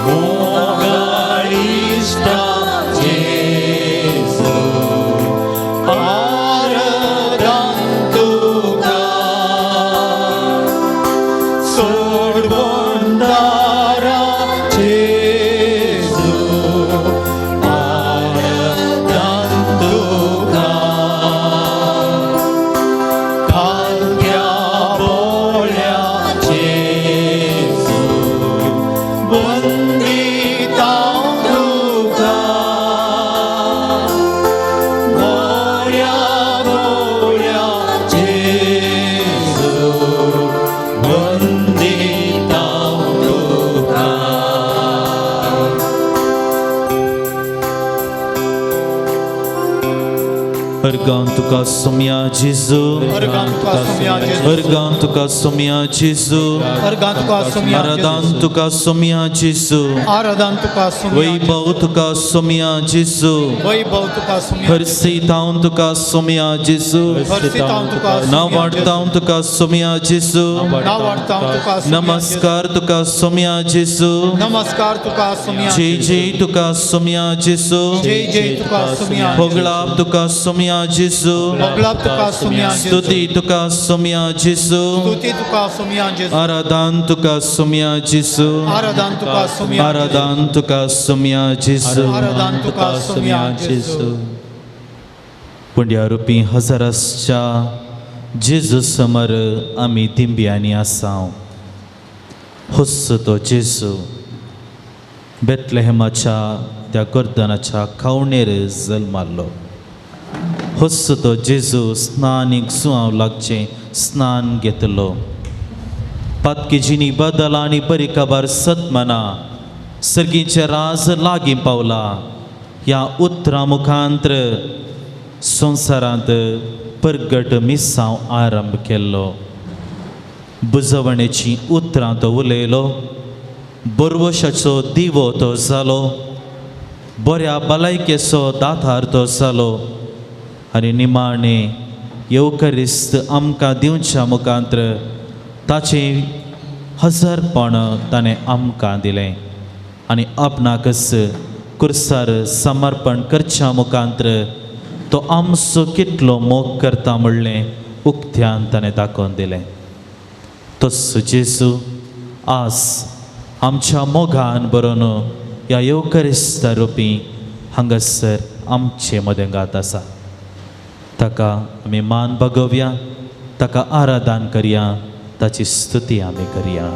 Moga Organ tuka somia Gesù. Organ tuka somia Gesù. Organ tuka somia Gesù. Organ tuka somia Aradan Gesù. tuka somia Gesù. Aradan tuka somia. Vaibhav tuka somia Gesù. Vaibhav tuka somia. Harsitaan tuka somia Gesù. Harsitaan tuka somia. Navartaan tuka somia Gesù. Navartaan tuka somia. Namaskar tuka somia Gesù. Namaskar tuka somia. Jai jai tuka somia Gesù. Jai jai tuka somia. Hoglap tuka somia Gesù. Hoglap tuka somia. Stuti tuka somia Gesù. Stuti tuka somia Gesù. Aradan tuka somia Gesù. Aradan tuka somia. Aradan tuka somia Gesù. Aradan tuka somia Gesù. पुण्यारुपी हजाराच्या जेजू समोर आमी दिंब्यांनी आसाव. हुस्स तो जेजू बेतलेहमाच्या त्या गर्दनाच्या खावणेर जल्मालो. हुस्स तो जेजू स्नानीक सुवाव लागचे स्नान घेतलो. पातकीजीनी बदल आनी बरी खबर सतमना सर्गीचे राज लागीं पावला. ह्या उतरां मुखांतर संवसारांत परगट मिसांव आरंभ केल्लो. बुजवणेची उतरां तो उलयलो. बरवशाचो दिवो तो जालो. बऱ्या भलायकेचो दातार तो जालो. आनी निमाणे येवकरिस्त आमकां दिवच्या मुखांतर ताचें हजरपण ताणें आमकां दिलें. आनी आपणाकच कुर्सार समर्पण करच्या मुखांतर तो आमचो कितलो मोग करता म्हणलें उक्त्यान ताणें दाखोवन दिलें. तसो जेजू आज आमच्या मोगान बरोवन ह्या येवकरिस्त रुपी हांगासर आमचे मदेंगात आसा. ताका आमी मान भगोवया. ताका आराधन करया. ताची स्तुती आमी करया.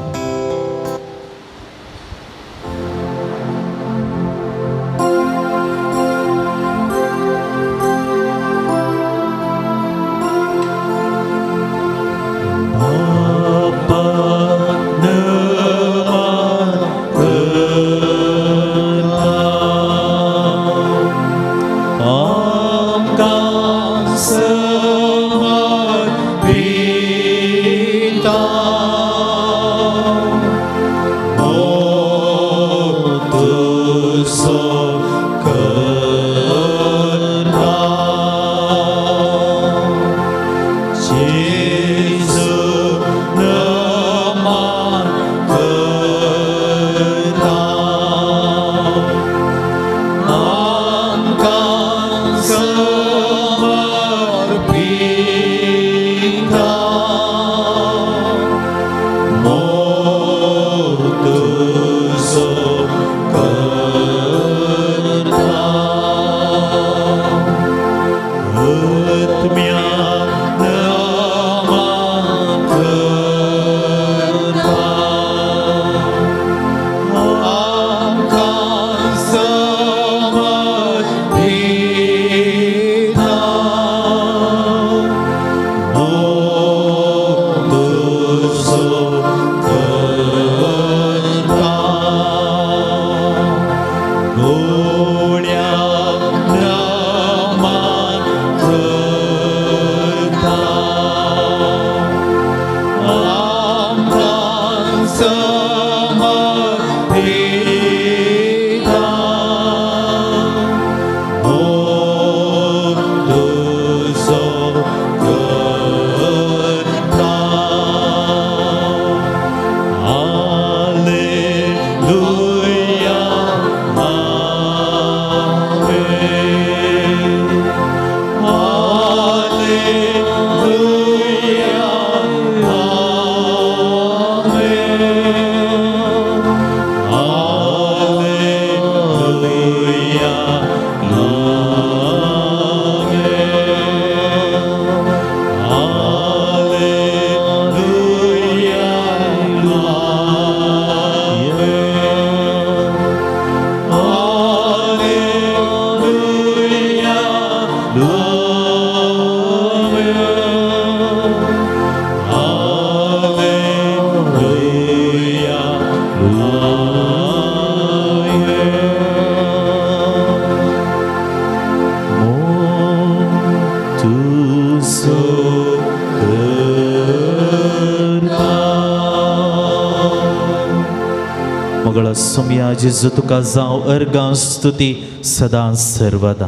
सोम्या जेजू तुका जावं अर्गां स्तुती सदां सर्वदा.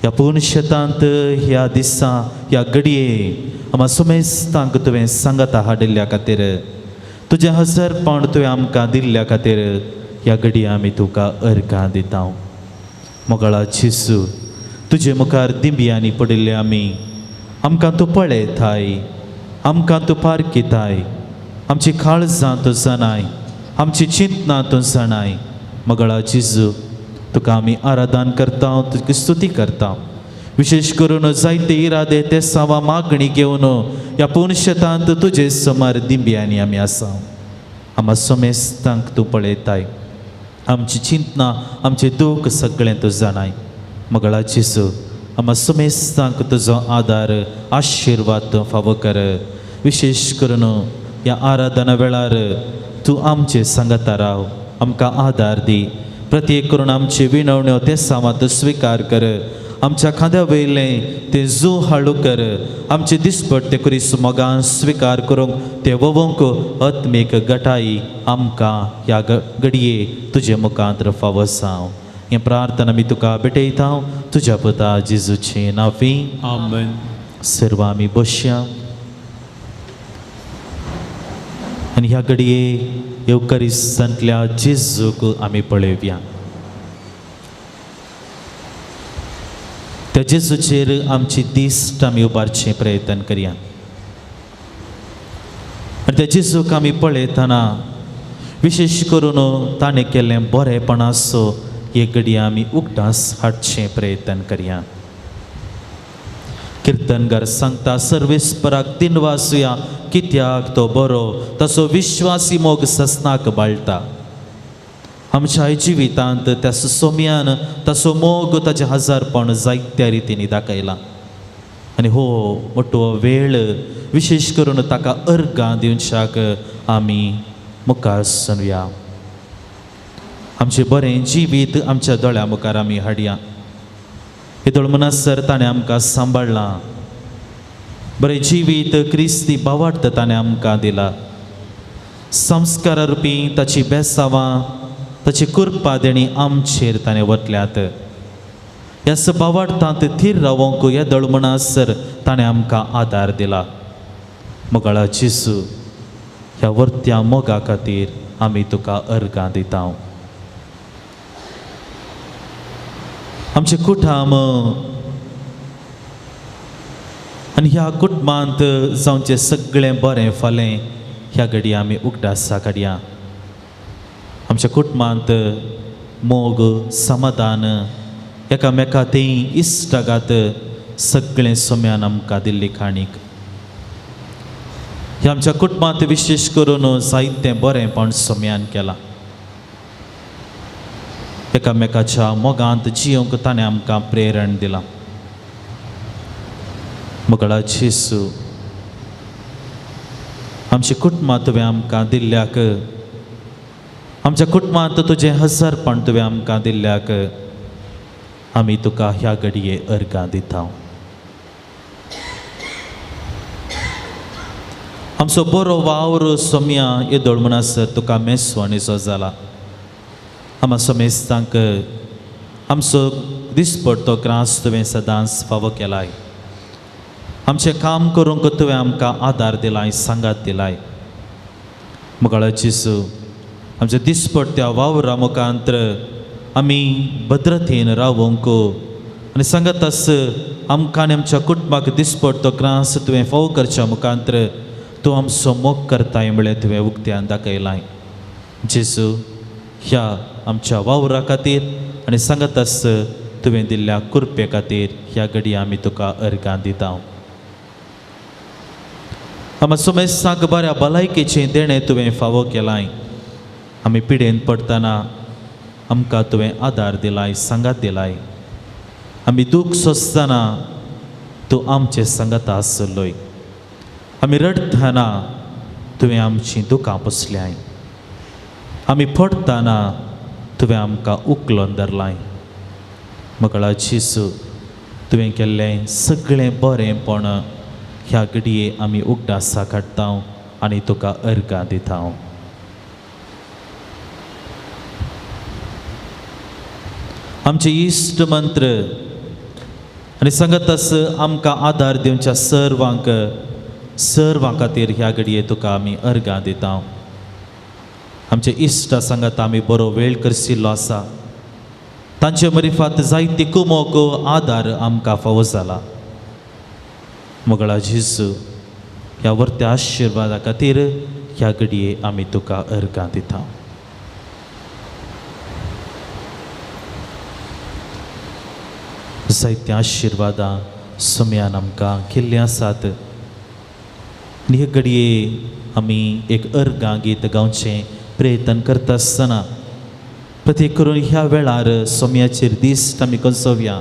ह्या पुणशेतांत ह्या दिसा ह्या घडये आम्हा सुमेस्तांक तुवें सांगता हाडिल्ल्या खातीर तुजें हजरपण तुवें आमकां दिल्ल्या खातीर ह्या घडये आमी तुका अर्गां दिता. मोगळा जेजू तुजे मुखार दिंब्यांनी पडिल्ले आमी आमकां तूं पळयताय, आमकां तूं पारखिताय, आमची काळजां तूं जाणाय, आमची चिंतनां तूं जाणाय. मोगळा जेजू तुका आमी आराधन करता, तुजी स्तुती करता. विशेश करून जायते इरादे ते सावा मागणी घेवन ह्या पुणशेतांत तुजे समोर दिंब्यांनी आमी आसा. आम्हा समेस्तांक तूं पळयताय, आमची चिंतनां आमचें दूख सगळें तूं जाणाय. मोगळा जेजू आम्हा समेस्तांक तुजो आदार आशिर्वाद तूं फावो कर. विशेष करून ह्या आराधना वेळार तूं आमचे सांगता राव, आमकां आदार दी. प्रत्येक करून आमचे विनवण्यो ते सामात स्विकार कर. आमच्या खांद्या वयलें ते जू हाळू कर. आमचे दिसपट ते कुरीस मोगान स्विकार करूंक ते वोवंक आत्मीक गटाई आमकां ह्या घडये तुजे मुखांत फावो जावं. हें प्रार्थना मी तुका भेटयता तुज्या पुता जेजूचे नांवी. आमेन. सर्व आमी बसया आनी ह्या घडये येवकारिस्तांतल्या जेजूक आमी पळयव्या. त्या जेजूचेर आमची दिश्ट आमी उबारचे प्रयत्न करया. आनी त्या जेजूक आमी पळयतना विशेष करून ताणें केल्लें बरेपणाचो हे घडये आमी उगडास हाडचे प्रयत्न करया. कीर्तनकार सांगता सर्वेस्पराक दिनवासुया कित्याक तो बरो तसो विश्वासी मोग ससनाक बाळटा. आमच्या जिवितांत त्या सोम्यान तसो मोग ताचे हजारपण जायत्या रितींनी दाखयला. आनी हो मोठो वेळ विशेष करून ताका अर्गां दिवच्याक आमी मुखार सरुया. आमचें बरें जिवीत आमच्या दोळ्या मुखार आमी हाडया. हे म्हणसर ताणें आमकां सांबाळलां. बरें जिवीत क्रिस्ती भावार्थ ताणें आमकां दिला. संस्कारा रुपी ताची बेसावां ताची कृपा देणी आमचेर ताणें वतल्यात. ह्या भावार्थांत थीर रावंक ह्या दळमणासर ताणें आमकां आदार दिला. मोगळा जेजू ह्या वर्त्या मोगा खातीर आमी तुका अर्गां दिता. आमचे कुटुंब आनी ह्या कुटुंबांत जावचें सगळें बरें फालें ह्या घडये आमी उगडासा काडया. आमच्या कुटुंबांत मोग समाधान एकामेकांतय इश्टागात सगळें सोम्यान आमकां दिल्ली खाणीक. ह्या आमच्या कुटुंबांत विशेष करून जायतें बरेंपण सोम्यान केलां. एकामेकाच्या मोगांत जियोंक ताणें आमकां प्रेरण दिलां. मोगळा जेजू आमच्या कुटुंबांत तुवें आमकां दिल्ल्याक, आमच्या कुटुंबांत तुजें हजरपण तुवें आमकां दिल्ल्याक आमी तुका ह्या घडये अर्गां दिता. आमचो बरो वावर सोम्या येदोळ म्हणसर तुका मेसवणेचो जाला. आम्हा समेस्तांक आमचो दिसपट तो क्रास तुवें सदांच फावो केलाय. आमचें काम करूंक तुवें आमकां आदार दिलाय, सांगात दिलाय. मोगळा जेजू आमच्या दिसपट त्या वावरा मुखांत आमी भद्रतेन रावंक आनी सांगतास आमकां आनी आमच्या कुटुंबाक दिसपट तो क्रास तुवें फावो करच्या मुखांत तूं आमचो मोग करताय म्हळ्यार तुवें उक्त्यान दाखयलाय. जेजू ह्या आमच्या वावरा खातीर आनी सांगतास तुवें दिल्ल्या कृपे खातीर ह्या घडये आमी तुका अर्गां दिता. आमी सुमेस्तांक बऱ्या भलायकेचें देणें तुवें फावो केलाय. आमी पिडेन पडटना आमकां तुवें आदार दिलाय, सांगात दिलाय. आमी दूख सोंसतना तूं आमचे सांगता आसलोय. आमी रडटना तुवें आमचीं दुखां पुसल्याय. आमी पडटना तुवें आमकां उखलून धरलाय. मोगळा जेजू तुवें केल्लें सगळें बरेंपण ह्या घडये आमी उगडासा काडटा आनी तुका अर्गां दिता. आमचे इश्ट मंत्र आनी सांगतास आमकां आदार दिवच्या सर्वां खातीर ह्या घडये तुका आमी अर्गां दिता. आमचे इश्टा सांगात आमी बरो वेळ करशिल्लो आसा. तांचे मरिफात जायती कुमोक आदार आमकां फावो जाला. मोगळा जेजू ह्या वर्त्या आशिर्वादा खातीर ह्या घडये आमी तुका अर्गां दिता. जायत्या आशिर्वादां सुम्यान आमकां केल्ली आसात. आनी हे घडये आमी एक अर्गां गीत गावचें प्रयत्न करता आसतना प्रत्येक करून ह्या वेळार सोम्याचेर दिश्ट आमी कसोवया.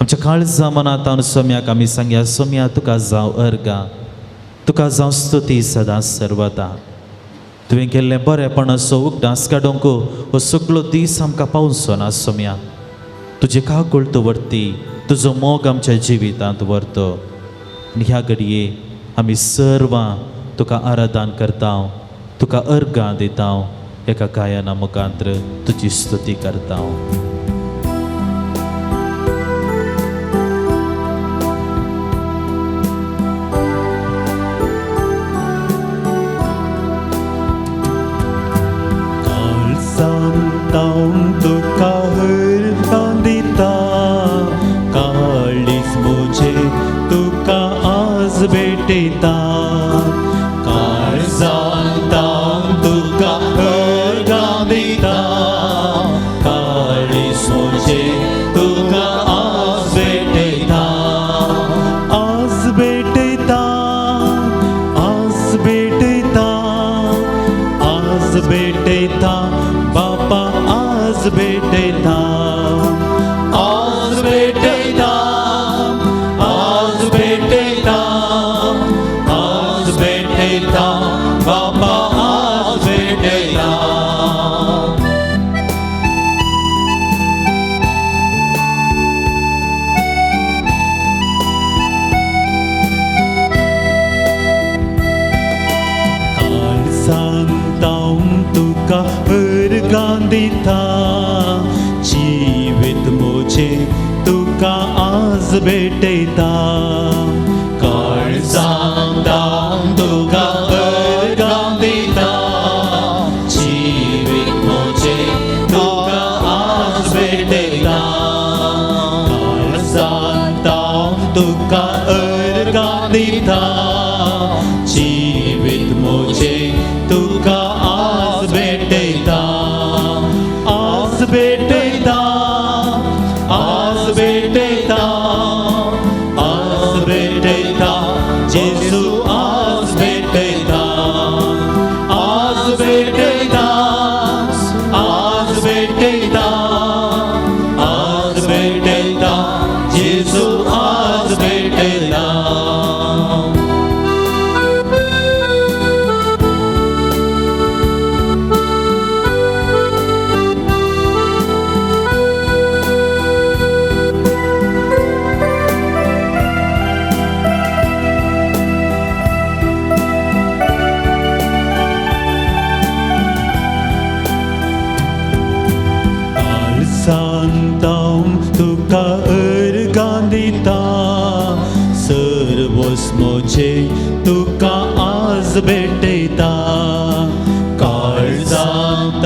आमच्या काळजा मनांत सोम्याक आमी सांगया, सोम्या तुका जावं अर्गां, तुका जावं स्तुती सदांच सर्वदा. तुवें केल्लें बरेंपण असो उगडास काडूंक हो सगळो दीस आमकां पावचो ना. सोम्या तुजे काकूळ तूं व्हरती, तुजो मोग आमच्या जिवितांत व्हरतो. आनी ह्या घडये आमी सर्वां तुका आराधन करता, तुका अर्गां दिता. एका गायना मुखांतर तुजी स्तुती करता. तुका अर्गां दिता, काळीज मुझे तुका आज भेटयता. काळजांत तुका अर्गां दिता, काळीज मुझे तुका आज भेटयता. आज भेटयता, आज भेटयता, आज भेटयता बापा, आज भेटयता. आज भेटयता, आज भेटयता, आज भेटयता बापा, आज भेटयता. काळजांत तुका अर्गां दिता, जीवित मुझे तुका आज भेटयता. काळजांत तुका अर्गां दिता, जीवित मुझे तुका आज भेटयता. काळजांत तुका अर्गां दिता, जीवित मुझे तुका आज भेटयता. आज भेटयता, आज भेटयता, आज भेटयता जेजू, आज भेटयता. आज भेटयता, आज भेटयता, आज भेटयता जेजू, आज भेटयता. तुका अर्गां दिता, सर्वस मुझे तुका आज भेटयता. काळजांत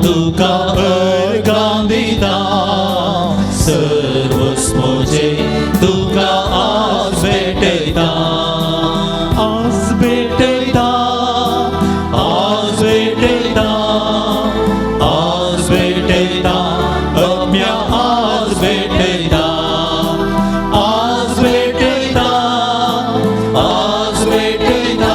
तुका अर्गां दिता, सर्वस मुझे तुका आज भेटयता. आज भेटयता, आज भेटयता, आज भेटयता आत्म्या, आज भेटयता. आज भेटयता, आज भेटयता,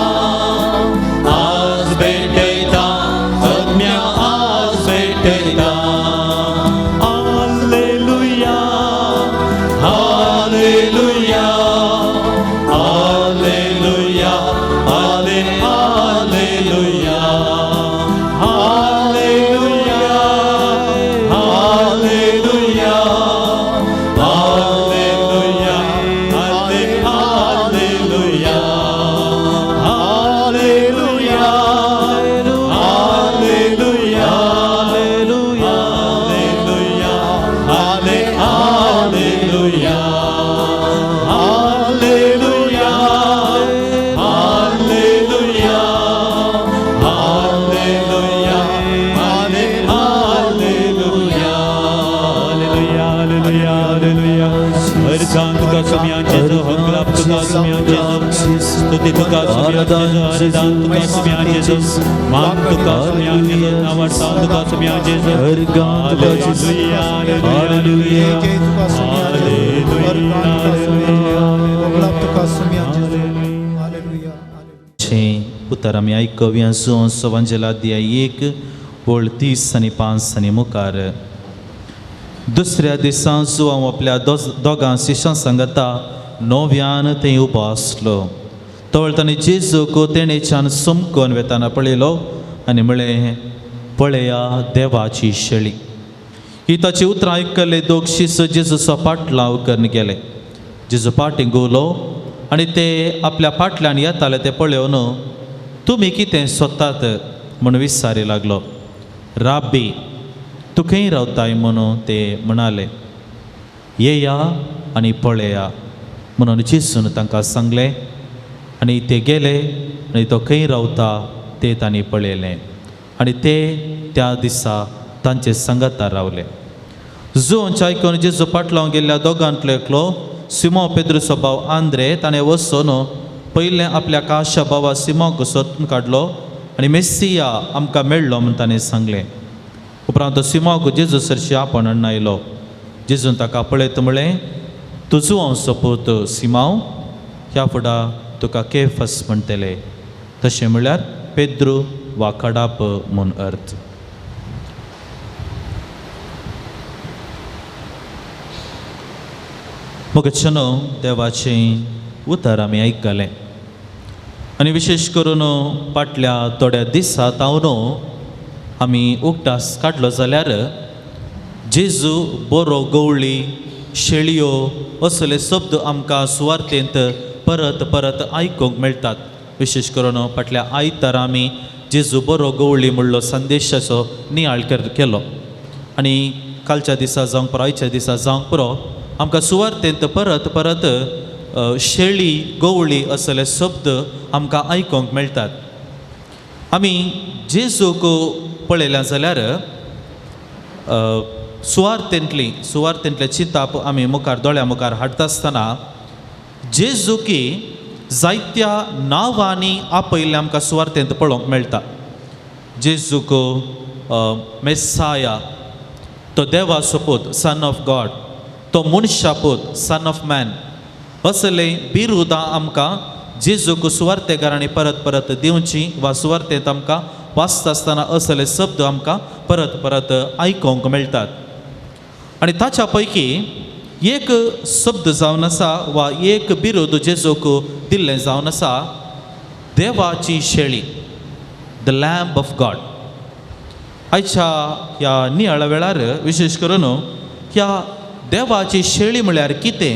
Adi tuka sumya Jesu, Ardan tuka sumya Jesu, Mak tuka sumya Jesu, Navartan tuka sumya Jesu, Ergan tuka Jesu. Hallelujah, जय तुका सुमिया जेजू वरदान तुका सुमिया बगलाप तुका सुमिया जेजू हालेलुया छे उतर आमी आयकव्या सवंजला अध्याय 1 ओळ 30 आनी 5 आनी मुखार. दुसऱ्या दिसा जो हांव आपल्या दोगां शिश्यां सांगता नव्यान थंय उबो आसलो. तवळ ताणें जेजूक तेणेच्यान समकोन वेताना पळयलो आनी म्हळें, पळया देवाची शेळी. ही ताची उतरां आयकले दोग शिश्य जेजूचो पाटलाव करून गेले. जेजू पाटीं घुंवलो आनी ते आपल्या फाटल्यान येताले ते पळोवन तुमी कितें सोदतात म्हूण विचारी लागलो. राब्बी, तूं खंय रावताय म्हणून ते म्हणाले. येया आनी पळया म्हणून जेजून तांकां सांगलें. आनी ते गेले आनी तो खंय रावता ते तांणी पळयलें आनी ते त्या दिसा तांचे सांगातार रावले. जुंवचे आयकून जेजू पाटलाव गेल्ल्या दोगांतलो एकलो सिमो पेद्रूचो भाव आंद्रे ताणें वचून पयलें आपल्या काशा भावा सिमोक सोदून काडलो आनी मेस्सिया आमकां मेळ्ळो म्हूण ताणें सांगलें. उपरांत सिमोक जेजू सरशी आपण हाडून आयलो. जेजून ताका पळयत म्हळें, तूं जुंवाचो पूत सिमांव, ह्या फुडां तुका केफस म्हणटले. तशें म्हळ्यार पेद्रू वा खडाप म्हूण अर्थ. मुगच्छनो देवाचें उतर आमी आयकलें आनी विशेश करून फाटल्या थोड्या दिसा तावन आमी उकटास काडलो जाल्यार जेजू बरो गवळी शेळयो असले शब्द आमकां सुवार्थेंत परत परत आयकूंक मेळटात. विशेश करून फाटल्या आयतार आमी जेजू बरो गवळी म्हणलो संदेशाचो नियाळ केलो आनी कालच्या दिसा जावंक पुरो आयच्या दिसा जावंक पुरो आमकां सुवार्थेंत परत परत शेळी गवळी असले शब्द आमकां आयकूंक मेळटात. आमी जेजूक पळयल्या जाल्यार सुवार्थेंतले चिंताप आमी मुखार दोळ्या मुखार हाडटा आसतना जेजूकी जायत्या नांवांनी आपयल्लें आमकां सुवार्थेंत पळोवंक मेळटा. जेजूक मेस्साया, तो देवाचो पूत, सन ऑफ गॉड, तो मनशा पूत, सन ऑफ मॅन, असले बिरुदां आमकां जेजूक सुवार्थेकारांनी परत परत दिवची वा सुवार्थेंत आमकां वाचता आसतना असले शब्द आमकां परत परत आयकूंक मेळटात. आनी ताच्या पैकी एक शब्द जावन आसा वा एक बिरुद जेजूक दिल्लें जावन आसा, देवाची शेळी, द लॅम्ब ऑफ गॉड. आयच्या ह्या नियाळ्या वेळार विशेश करून ह्या देवाची शेळी म्हळ्यार कितें,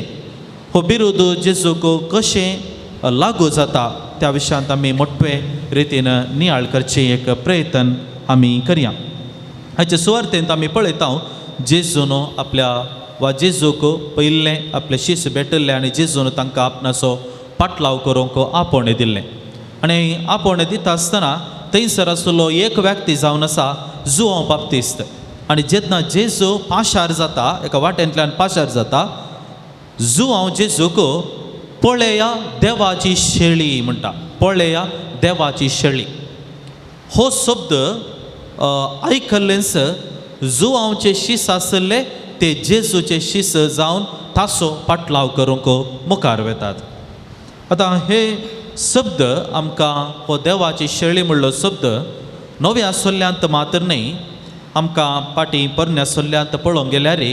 हो बिरुद जेजूक कशें लागू जाता त्या विशयांत आमी मोठे रितीन नियाळ करचे एक प्रयत्न आमी करया. हाचे सुवार्थेंत आमी पळयता जेजून आपल्या वा जेजूक पयलें आपले शिश्य भेटल्ले आनी जेजून तांकां आपणाचो पाटलाव करूंक आपोवणें दिल्लें. आनी आपोवणें दिता आसतना थंयसर आसलो एक व्यक्ती जावन आसा जुआंव बाप्तिस्त. आनी जेन्ना जेजू पाशार जाता, एका वाटेंतल्यान पाशार जाता, जुआंव जेजूक पळया देवाची शेळी म्हणटा. पळया देवाची शेळी हो शब्द आयकल्लेंच जुआंवचे शिस आसले ते जेजूचे शिस जावन ताचो पाटलाव करूंक मुखार वेतात. आतां हे शब्द आमकां हो देवाची शेळी म्हणलो शब्द नव्या सोल्ल्यांत मात्र न्ही, आमकां पाटी पोरन्या सोल्ल्यांत पळोवंक गेल्यार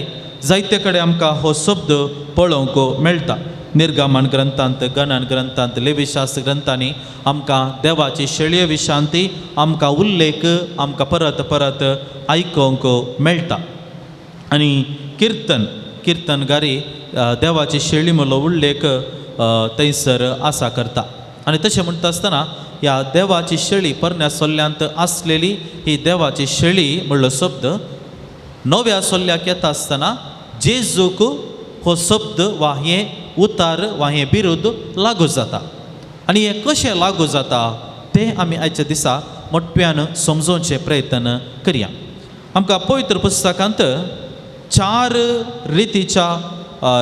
जायते कडेन आमकां हो शब्द पळोवंक मेळटा. निर्गमन ग्रंथांत, गणन ग्रंथांत, लेवीशास्त्र ग्रंथांनी आमकां देवाची शेळये विशांती आमकां उल्लेख आमकां परत परत आयकूंक मेळटा. आनी कीर्तनगारी देवाची शेळी म्हणलो उल्लेख थंयसर आसा करता. आनी तशें म्हणटा आसतना ह्या देवाची शेळी पोरन्या सोल्ल्यांत आसलेली ही देवाची शेळी म्हणलो शब्द नव्या सोल्ल्याक येता आसतना जेजूक हो शब्द वा हें उतार वा हें बिरुद लागू जाता. आनी हें कशें लागू जाता तें आमी आयच्या दिसा मोठ्यान समजोवचे प्रयत्न करया. आमकां पवित्र पुस्तकांत 4 रितीच्या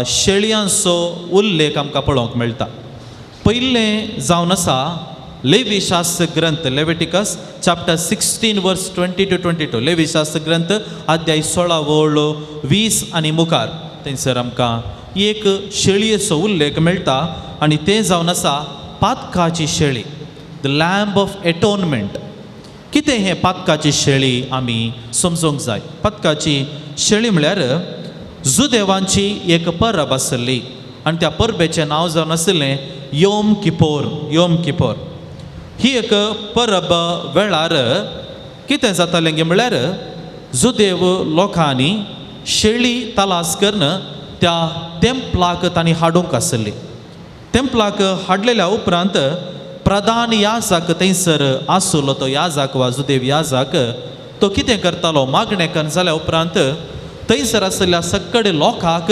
शेळयांचो उल्लेख आमकां पळोवंक मेळटा. पयलें जावन आसा लेवी शास्त्र ग्रंथ लेविटिकस चॅप्टर 16 वर्स 20 to 22 लेवी शास्त्र ग्रंथ अध्याय 16 वळ 20 आनी मुखार थंयसर आमकां एक शेळयेचो उल्लेख मेळटा आनी तें जावन आसा पातकाची शेळी द लॅम्ब ऑफ एटोनमेंट. कितें हें पातकाची शेळी आमी समजूंक जाय. पातकाची शेळी म्हळ्यार जुदेवांची एक परब आसली आनी त्या परबेचें नांव जावन आसलें योम किपोर. योम किपोर ही एक परब वेळार कितें जातालें गे म्हळ्यार जुदेव लोकांनी शेळी तलास करून त्या तेंपलाक तांणी हाडूंक आसली. तेंपलाक हाडलेल्या उपरांत प्रधान याजक थंयसर आसलो तो याजक वा जुदेव याजक तो कितें करतालो मागणें करून जाल्या उपरांत थंयसर आसलेल्या सगळे लोकांक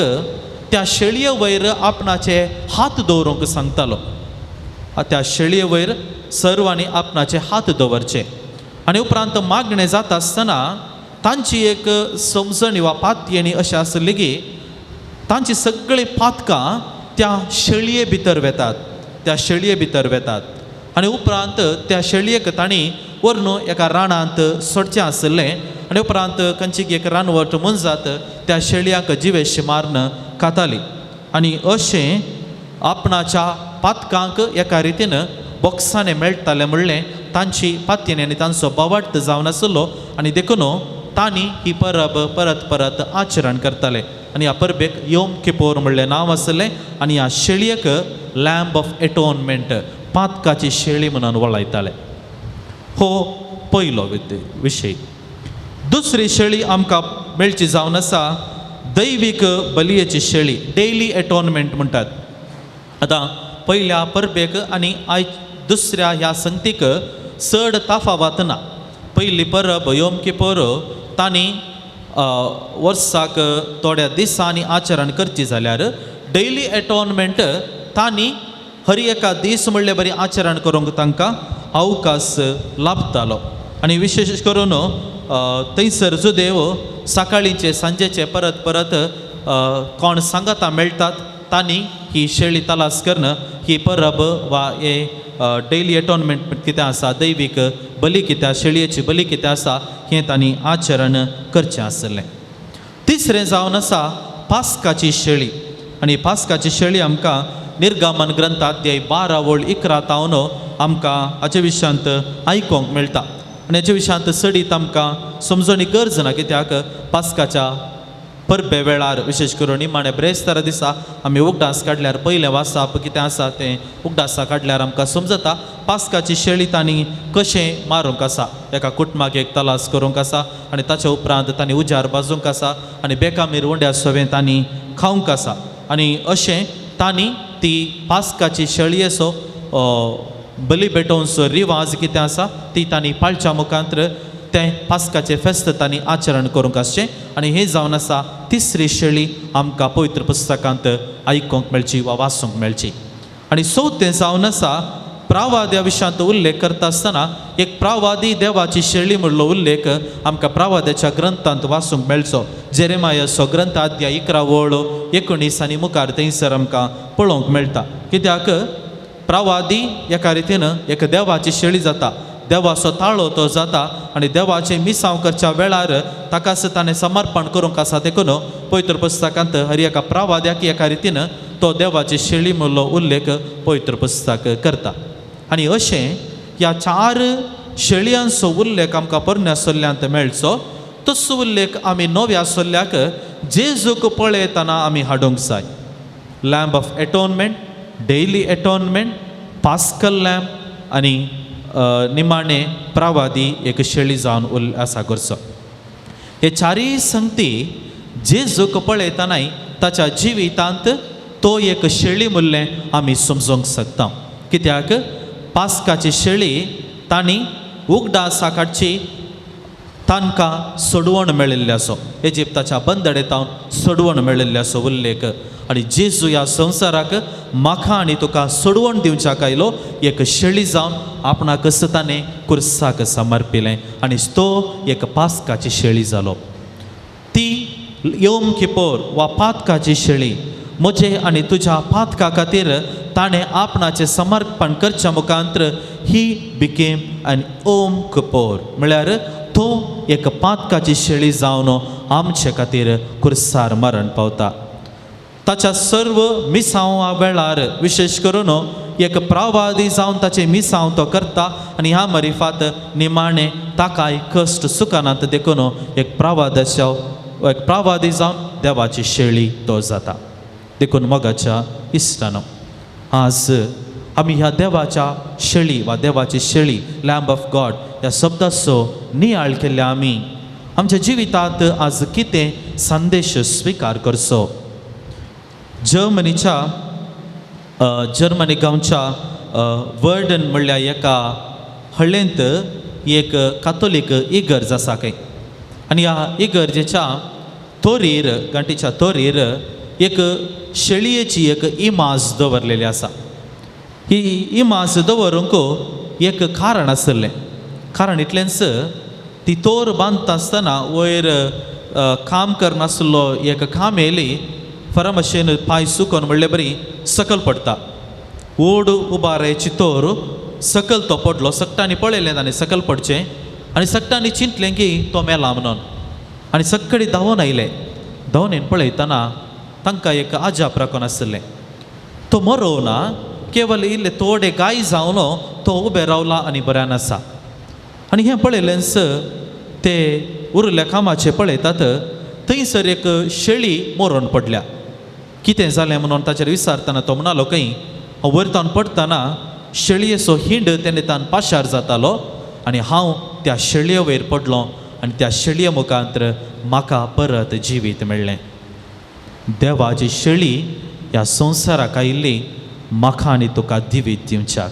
त्या शेळये वयर आपणाचे हात दवरूंक सांगतालो. त्या शेळये वयर सर्वांनी आपणाचे हात दवरचे आनी उपरांत मागणें जाता आसतना तांची एक समजणी वा पातयेणी अशें आसली की तांची सगळीं पातकां त्या शेळये भितर वेतात. त्या शेळये भितर वेतात आनी उपरांत त्या शेळयेक तांणी व्हरून एका रानांत सोडचें आसलें आनी उपरांत खंयची एक रानवट मनजात त्या शेळयाक जिवेशी मारून खाताली. आनी अशें आपणाच्या पातकांक एका रितीन बॉक्सांनी मेळटालें म्हणलें तांची पातयेनी आनी तांचो बोवाट जावन आसलो आनी देखून तांणी ही परब परत परत आचरण करताले आनी ह्या परबेक योम किपोर म्हणलें नांव आसलें आनी ह्या शेळयेक लॅम्ब ऑफ एटोनमेंट पातकाची शेळी म्हणून वळयताले. हो पयलो विशय. दुसरी शेळी आमकां मेळची जावन आसा दैवीक बलयेची शेळी डेली एटोनमेंट म्हणटात. आतां पयल्या परबेक आनी आयज दुसऱ्या ह्या संगतीक चड ताफावत ना. पयली परब योम किपोर तांणी वर्साक थोड्या दिसांनी आचरण करची जाल्यार डेली एटोनमेंट तांणी हर एका दीस म्हणलें बरी आचरण करूंक तांकां अवकाश लाभतालो. आनी विशेश करून थंयसर जुदेव सकाळींचे सांजेचे परत परत कोण सांगाता मेळटात तांणी ही शेळी तलास करून ही परब वा हे डेली एटोनमेंट कितें आसा दैवीक बली कितें शेळयेची बली कितें आसा हें तांणी आचरण करचें आसलें. तिसरें जावन आसा पास्काची शेळी आनी पास्काची शेळी आमकां निर्गमन ग्रंथ अध्याय 12 वळ 11 तावन आमकां हाचे विशयांत आयकोंक मेळटा आनी हाचे विशयांत सडीत आमकां समजणी गरज ना. कित्याक पास्काच्या परबे वेळार विशेश करून निमाणे ब्रेस्तारा दिसा आमी उगडास काडल्यार पयलें वासाप कितें आसा तें उगडासा काडल्यार आमकां समजता पास्काची शेळी तांणी कशें मारूंक आसा. एका कुटुंबाक एक तलास करूंक आसा आनी ताच्या उपरांत तांणी उजार बाजूंक आसा आनी बेकामीर उंड्या सवें तांणी खावंक आसा आनी अशें तांणी ती पास्काची शेळयेचो बली भेटोवचो रिवाज कितें आसा ती तांणी पाळच्या मुखांत्र तें पास्काचें फेस्त तांणी आचरण करूंक आसचें आनी हें जावन आसा तिसरी शेळी आमकां पवित्र पुस्तकांत आयकूंक मेळची वा वाचूंक मेळची. आनी चवथें जावन आसा प्रावाद्या विशयांत उल्लेख करता आसतना एक प्रावादी देवाची शेळी म्हणलो उल्लेख आमकां प्रावाद्याच्या ग्रंथांत वाचूंक मेळचो. जेरेमायाचो ग्रंथ अध्याय 11 वळ 19 आनी मुखार थंयसर आमकां पळोवंक मेळटा. कित्याक प्रावादी एका रितीन एक देवाची शेळी जाता. देवाचो ताळो तो जाता आनी देवाचें मिसांव करच्या वेळार ताकाच ताणें समर्पण करूंक आसा देखून पवित्र पुस्तकांत हर एका प्रावाद्याक एका रितीन तो देवाची शेळी म्हणलो उल्लेख पवित्र पुस्तक करता. आनी अशें ह्या 4 शेळयांचो उल्लेख आमकां पोरण्या सोल्ल्यांत मेळचो. तसो उल्लेख आमी नव्या सोल्ल्याक जेजूक पळयतना आमी हाडूंक जाय. Lamb of atonement, daily atonement, paschal lamb आनी निमाणे प्रावादी एक शेळी जावन आसा करचो. हे 4 संगती जेजूक पळयतनाय ताच्या जिवितांत तो एक शेळी म्हणलें आमी समजूंक शकता. कित्याक पास्काची शेळी तांणी उगडासा काडची तांकां सोडवण मेळिल्ल्याचो इजिप्ताच्या बंदडेतावन सोडवण मेळिल्ल्याचो उल्लेख आनी जेजू ह्या संवसाराक म्हाका आनी तुका सोडवण दिवच्याक आयलो एक शेळी जावन आपणाक ताणें कुर्साक समर्पिलें आनी तो एक पास्काची शेळी जालो. ती योम किपोर वा पातकाची शेळी म्हजे आनी तुज्या पातका खातीर ताणें आपणाचें समर्पण करच्या मुखांतर ही बिकेम एन ओम कपोर म्हळ्यार तो एक पातकाची शेळी जावन आमचे खातीर कुर्सार मरण पावता. ताच्या सर्व मिसांवा वेळार विशेश करून एक प्रवादी जावन ताचे मिसांव तो करता आनी ह्या मरिफात निमाणें ताकाय कश्ट सुखानांत देखून एक प्रवादी जावन देवाची शेळी तो जाता. देखून मोगाच्या इश्टानो आज आमी ह्या देवाच्या शेळी वा देवाची शेळी लॅम्ब ऑफ गॉड ह्या शब्दाचो नियाळ केल्ल्या आमी आमच्या जिवितांत आज कितें संदेश स्विकार करचो. जर्मनी गांवच्या वर्डन म्हणल्या एका हळ्ळेंत एक कातोलीक इगर्ज आसा खंय आनी ह्या इगर्जेच्या तोरीर गांठीच्या तोरीर एक शेळयेची एक इमाज दवरलेली आसा. ही इमाज दवरूंक एक कारण आसलें. कारण इतलेंच ती तोर बांदता आसतना वयर काम करनासलो एक कामेली फरमाशेन पांय सुकोवन म्हणले बरी सकल पडटा. ओड उबारायची तोर सकल तो पडलो. सक्टांनी पळयलें ताणें सकल पडचें आनी सक्टांनी चिंतलें की तो मेला म्हणून आनी सक्कडी धांवून आयले. धांवून येवन पळयतना तांकां एक आजाप राखून आसलें. तो मरो ना, केवल इल्ले थोडे गाय जावन तो उबे रावला आनी बऱ्यान आसा. आनी हें पळयलेंच ते उरल्या कामाचे पळयतात थंयसर एक शेळी मरोवन पडल्या. कितें जालें म्हणून ताचेर विचारतना तो म्हणलो खंय हांव वयरतावन पडटना शेळयेचो हिंड तेणे तान पाशार जातालो आनी हांव त्या शेळये वयर पडलो आनी त्या शेळये मुखांतर म्हाका परत जिवीत मेळ्ळें. देवाची शेळी ह्या संवसाराक आयिल्ली म्हाका आनी तुका जिवीत दिवच्याक.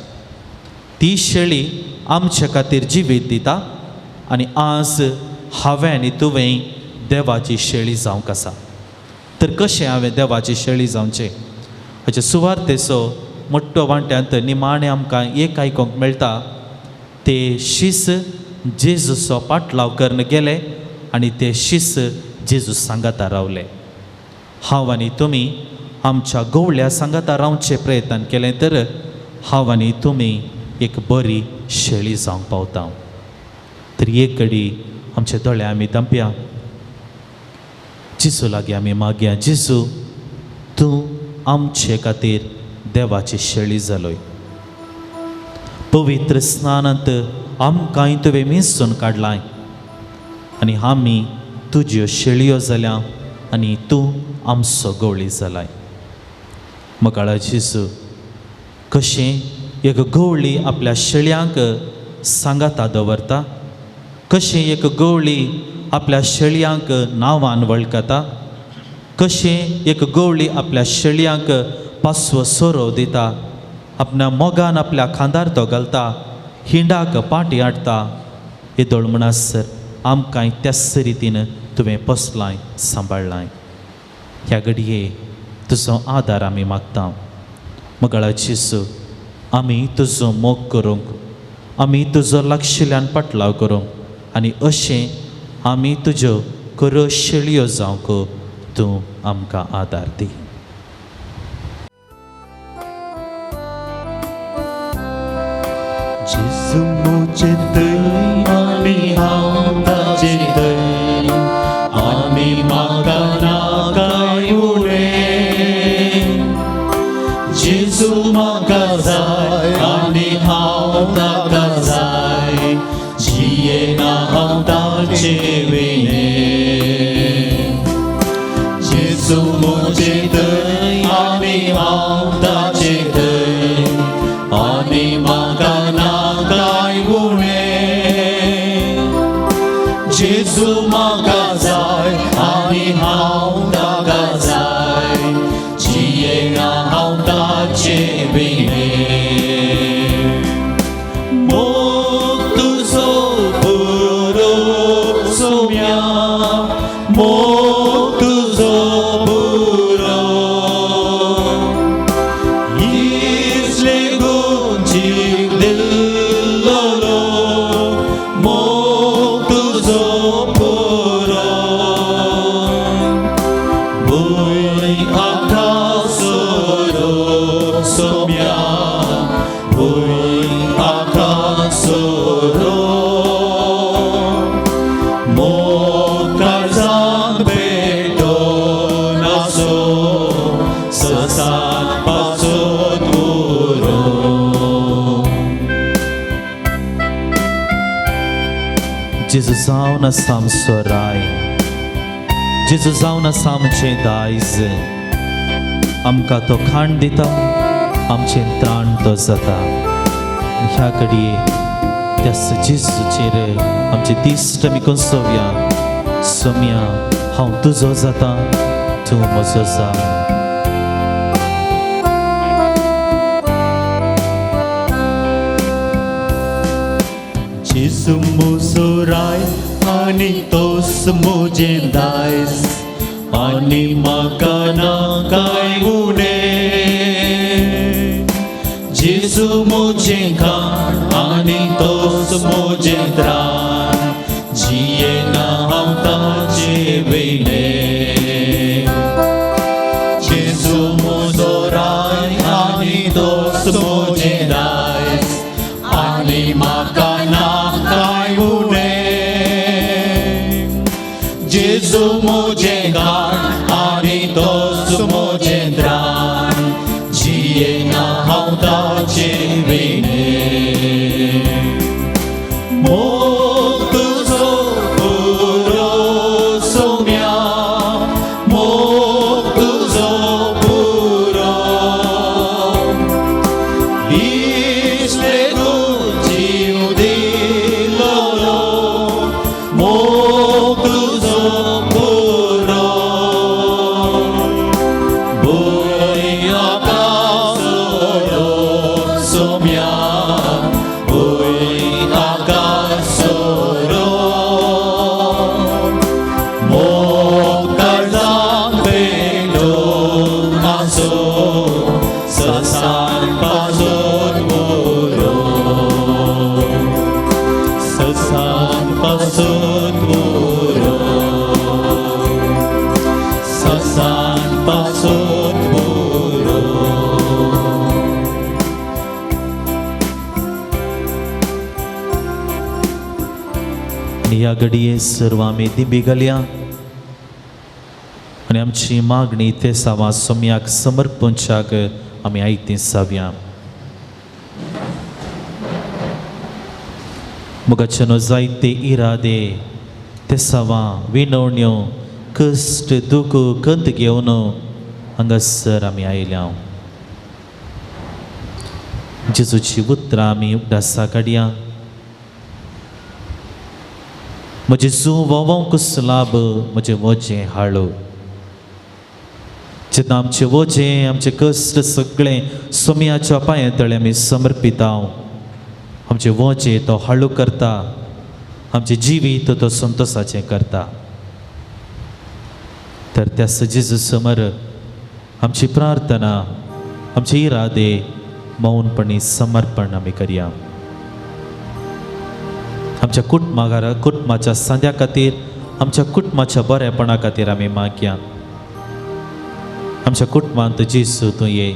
ती शेळी आमचे खातीर जिवीत दिता आनी आज हांवें आनी तुवें देवाची शेळी जावंक आसा. तर कशें हांवें देवाची शेळी जावचें हाचे सुवार्थेचो मोठ्ठो वांट्यांत निमाणें आमकां एक आयकोंक मेळटा. ते शीस जेजूचो पाटलाव करून गेले आनी ते शीस जेजू सांगाता रावले. हांव आनी तुमी आमच्या गवळ्या सांगाता रावचे प्रयत्न केलें तर हांव आनी तुमी एक बरी शेळी जावंक पावता. तर एक घडी आमचे दोळे आमी धांपया. जेजू लागीं आमी मागया, जेजू तूं आमचे खातीर देवाची शेळी जालोय. पवित्र स्नानांत आमकांय तुवें मेसून काडलाय आनी आमी तुज्यो शेळयो जाल्या आनी तूं आमचो गवळी जालाय. मकाळा जेजू कशें एक गवळी आपल्या शेळयांक सांगाता दवरता, कशें एक गवळी आपल्या शेळयांक नांवान वळखता, कशें एक गवळी आपल्या शेळयांक पासवो सोरो दिता, आपल्या मोगान आपल्या खांदार तो घालता, हिंडाक पाटी हाडटा. येदोळ म्हणसर आमकांय त्याच रितीन तुवें पोसलाय सांबाळलाय. ह्या घडये तुजो आदार आमी मागता. मगळा जेजू आमी तुजो मोग करूंक, आमी तुजो लागशिल्ल्यान पाटलाव करूंक आनी अशें आमी तुज्यो करो शेळयो जावंक तूं आमकां आदार दी. जेजू मोचे थंय आनी हांव ताचे थंय, आनी म्हाका नाकाय उणें. जेजू म्हाका जाय आनी हांव ताका जाय, जियेना हांव ताचे विणे. जेजू मोचे थंय जेजू जावन आसा आमचो राय, जेजू जावन आसा आमचें दायज, आमकां तो खाण दिता, आमचें त्राण तो जाता. ह्या घडये त्या जेजूचेर आमचे दिश्ट आमी कोंसोवया. सोम्या हांव तुजो जाता, तूं म्हजो जा. जेजू म्हजो राय आनी तोच म्हजें दायज, आनी म्हाका ना कांय उणें. जेजू म्हजें खाण आनी तोच म्हजें त्राण, जियेना हांव ताचे विणे. जेजू म्हजो राय आनी तोच म्हजें दायज, आनी म्हाका ना कांय उणें. जेजू म्हजें खाण आनी तोच म्हजें त्राण, जियेना हांव ताचे विणे. मोग तुजो पुरो सोम्या, मोग तुजो पुरो. इश्टे तूं जीव दिलोलो, मोग तुजो पुरो. भुंय आकाशो सोम्या, भुंय आकाशो. मोग काळजाक पेटोवन आसो, ससान पाजोन पुरो. ससान पाजोन पुरो, ससान पाजोन पुरो. ह्या घडये सर्व आमी दिबी घालया आनी आमची मागणी ते सावा सोम्याक समर्पणच्याक आमी आयती सावया. मुगाचेनो जायते इरादे ते सावा विनवण्यो कश्ट दूख कंत घेवन हांगासर आमी आयल्या. जेजूची उतरां आमी उगडासा काडया. म्हजे जू वोवंक सुलाब, म्हजे वजें हाळो. जेन्ना आमचे वजें आमचे कश्ट सगळें सोम्याच्या पांया तळे आमी समर्पिता, आमचे वजें तो हाळू करता, आमचे जिवीत तो संतोशाचें करता. तर त्या जेजू समोर आमची प्रार्थना, आमचे इरादे मौनपणी समर्पण आमी करया. आमच्या कुटुंबाच्या सांद्या खातीर, आमच्या कुटुंबाच्या बरेपणा खातीर आमी मागया. आमच्या कुटुंबांत जेजू तूं ये.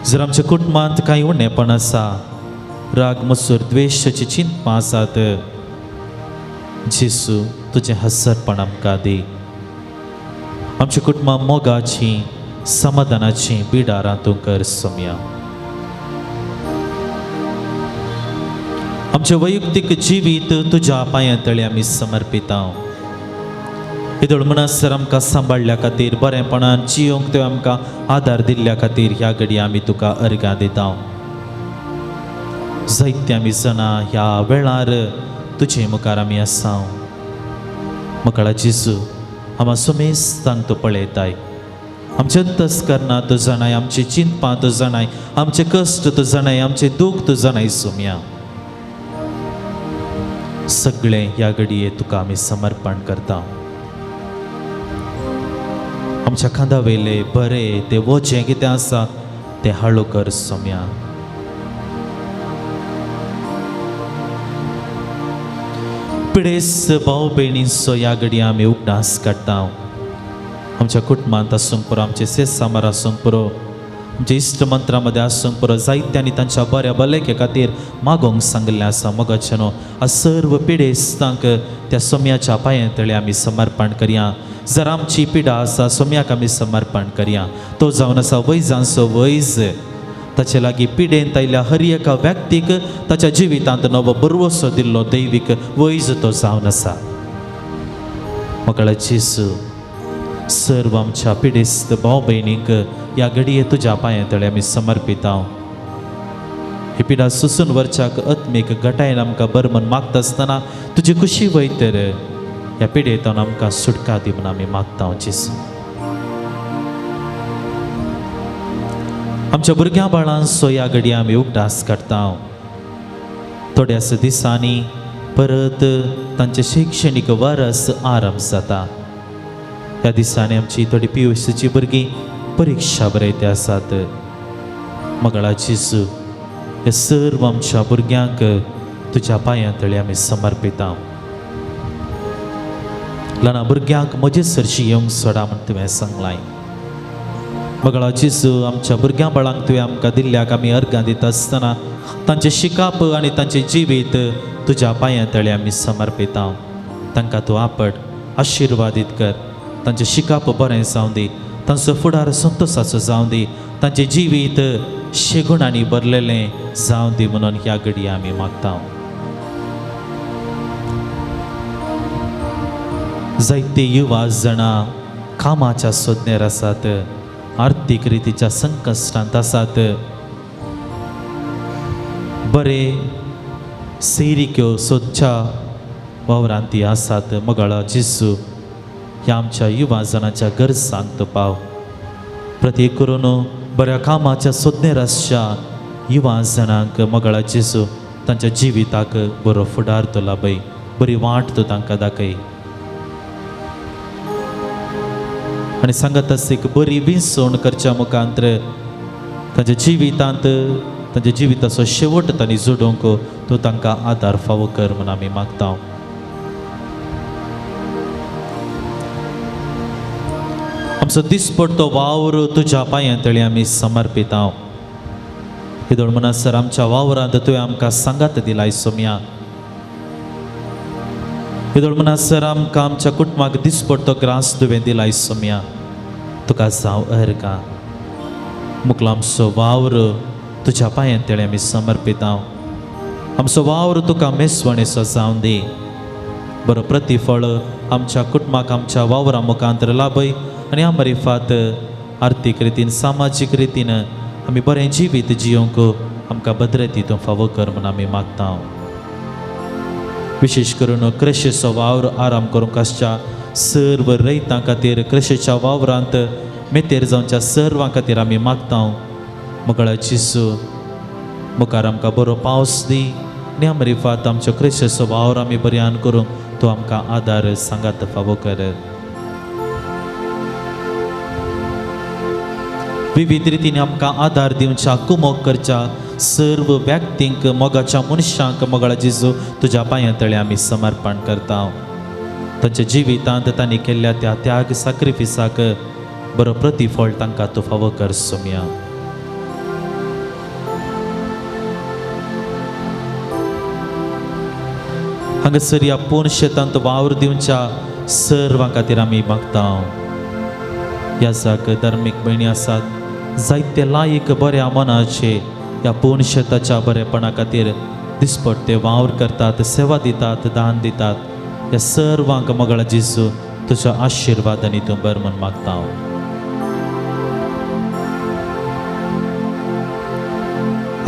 जर आमच्या कुटुंबांत कांय उणेपण आसा, राग मसूर द्वेशाची चिंतपां आसात, जेजू तुजें हसरपण आमकां दी. आमच्या कुटुंबां मोगाची समाधानाची बिडारां तूं कर सोम्या. आमचे वैयक्तीक जिवीत तुज्या पांया तळे आमी समर्पिता. इदळ म्हणसर आमकां सांबाळल्या खातीर, बरेपणान जियोंक तुवें आमकां आदार दिल्ल्या खातीर ह्या घडये आमी तुका अर्गां दिता. जायते आमी जाणां ह्या वेळार तुजे मुखार आमी आसा. मुखारा जेजू, आमी सोमेस्तांक तूं पळयताय. आमचे अंतस्करणां तूं जाणाय, आमची चिंतपां तूं जाणाय, आमचे कश्ट तूं जाणाय, आमचे दूख तूं जाणाय सोम्या. सगळें ह्या घडये तुका आमी समर्पण करता. आमच्या खांदा वयले बरें ते वजें कितें आसा तें हाळू कर सोम्या. पिडेस भाव भयणींचो ह्या घडये आमी उगडास काडटा. आमच्या कुटुंबांत आसूंक पुरो, आमचे सेसामार आसूंक पुरो, आमचे इश्टमंत्रा मदें आसूंक पुरो, जायत्यांनी तांच्या बऱ्या भलायके खातीर मागोंक सांगिल्लें आसा. मोगाचेनो आ सर्व पिडेस्तांक त्या सोम्याच्या पांया तळे आमी समर्पण करया. जर आमची पिडा आसा, सोम्याक आमी समर्पण करया. तो जावन आसा वैजांचो वैज, ताचे लागीं पिडेंत आयिल्ल्या हर एका व्यक्तीक ताच्या जिवितांत नवो बरवसो दिल्लो दैवीक वैज तो जावन आसा. मोकळा जेसू, सर्व आमच्या पिडेस्त भाव भयणीक ह्या घडये तुज्या पांया तळे आमी समर्पिता. ही पिडा सुसून वरच्याक आत्मीक घटायन आमकां बरमन मागता आसतना तुजी खुशी वयतर ह्या पिडेंतून आमकां सुटका दी म्हूण आमी मागता जेसू. आमच्या भुरग्यां बाळांचो ह्या घडये आमी उगडास काडटा. थोड्याच दिसांनी परत तांचे शैक्षणीक वर्स आरंभ जाता. ह्या दिसांनी आमची थोडी PUCची भुरगीं परीक्षा बरयते आसात. मोगळा जेसू, हे सर्व आमच्या भुरग्यांक तुज्या पांया तळी आमी समर्पिता. ल्हान भुरग्यांक म्हजे सरशी येवंक सोडा म्हण तुवें सांगलाय. मोगळा जेसू, आमच्या भुरग्यां बाळांक तुवें आमकां दिल्ल्याक आमी अर्गां दिता आसतना तांचे शिकाप आनी तांचे जिवीत तुज्या पांया तळे आमी समर्पिता. तांकां तूं आपट आशिर्वादीत कर. तांचे शिकाप बरें जावं दी. तांचो फुडार संतोशाचो जावं दी. तांचे जिवीत शेगुणांनी भरलेलें जावं दी म्हणून ह्या घडये आमी मागता. जायते युवा जाणां कामाच्या सोदण्यार आसात, आर्थीक रितीच्या संकश्टांत आसात. बरे सैरिक्यो सोदच्या वावरांत ती आसात. मोगळा जेसू, ह्या आमच्या युवा जनांच्या गरजांक तूं पाव. प्रत्येक करून बऱ्या कामाच्या सोदण्यार आसच्या युवा जनांक मोगळा जेसू तांच्या जिविताक बरो फुडार तूं लाभय. बरी वाट तूं तांकां दाखय. आनी सांगत आसा एक बरी विसवण करच्या मुखांतर तांच्या जिवितांत तांच्या जिविताचो शेवट तांणी जोडूंक तूं तांकां आदार फावो कर म्हूण आमी मागता. आमचो दिसपडटो वावर तुज्या पांया तळी आमी समर्पिता. हिदोळ म्हणसर आमच्या वावरांत तुवें आमकां सांगात दिलाय सोम्या. हिदोळ म्हणसर आमकां आमच्या कुटुंबाक दिसपडटो ग्रास तुवें दिलाय सोम्या. तुका जावं अर्गा. मुखलो आमचो वावर तुज्या पांया तळे आमी समर्पिता. आमचो वावर तुका मेसवणेचो जावं दी. बरो प्रतिफळ आमच्या कुटुंबाक आमच्या वावरा मुखांतर लाभय. आनी आमरी फात आर्थीक रितीन सामाजीक रितीन आमी बरें जिवीत जियोंक आमकां भद्रतीतूं फावो कर म्हूण आमी मागता. विशेश करून कृशीचो वावर आराम करूंक आसच्या सर्व रैतां खातीर, कृशीच्या वावरांत मेतेर जावच्या सर्वां खातीर आमी मागता. मोगळा जेसू, मुखार आमकां बरो पावस दी. आनी आमरी फात आमच्या कृशीचो वावर आमी बऱ्यान करूंक तूं आमकां आदार सांगात फावो कर. विविध रितीन आमकां आदार दिवच्या कुमोग करच्या सर्व व्यक्तींक, मोगाच्या मनशांक मोगळा जेजू तुज्या पांया तळे आमी समर्पण करता. तांच्या जिवितांत तांणी केल्ल्या त्या त्याग सॅक्रिफिसाक बरो प्रतिफळ तांकां तूं फावो कर सोम्या. हांगासर ह्या पूर्ण शेतांत वावर दिवच्या सर्वां खातीर आमी मागता. ह्या जाग धार्मीक भयणी आसात, जायते लायक बऱ्या मनाचे ह्या पूर्ण शेताच्या बरेपणा खातीर दिसपट ते वावर करतात, सेवा दितात, दान दितात. ह्या सर्वांक मोगळा जेजू तुज्या आशिर्वादांनी तूं बर म्हूण मागता.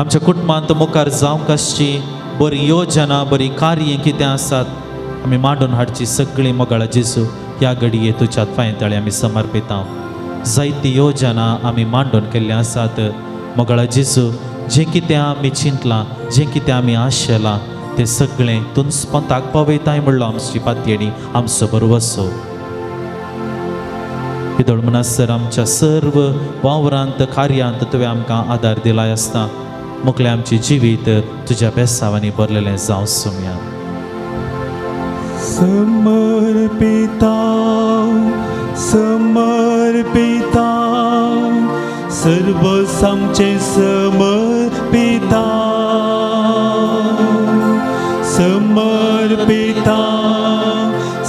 आमच्या कुटुंबांत मुखार जावंक आसची बरी योजना, बरी कार्य कितें आसात आमी मांडून हाडची सगळी मोगळा जेजू ह्या घडये तुज्या पांया तळे आमी समर्पिता. जायती योजना आमी मांडून केल्ली आसात. मोगळा जेजू, जें कितें आमी चिंतलां, जें कितें आमी आशेलां तें सगळें तूं स्पंताक पावयताय म्हणलो आमची पातयेणी आमचो बरवसो. हिदोळ म्हणसर आमच्या सर्व वावरांत कार्यांत तुवें आमकां आदार दिलाय आसता. मुखलें आमचें जिवीत तुज्या बेसांवांनी भरलेलें जावं सोम्या. समर्पिता समर्पिता सर्व आमचे समर्पिता समर्पिता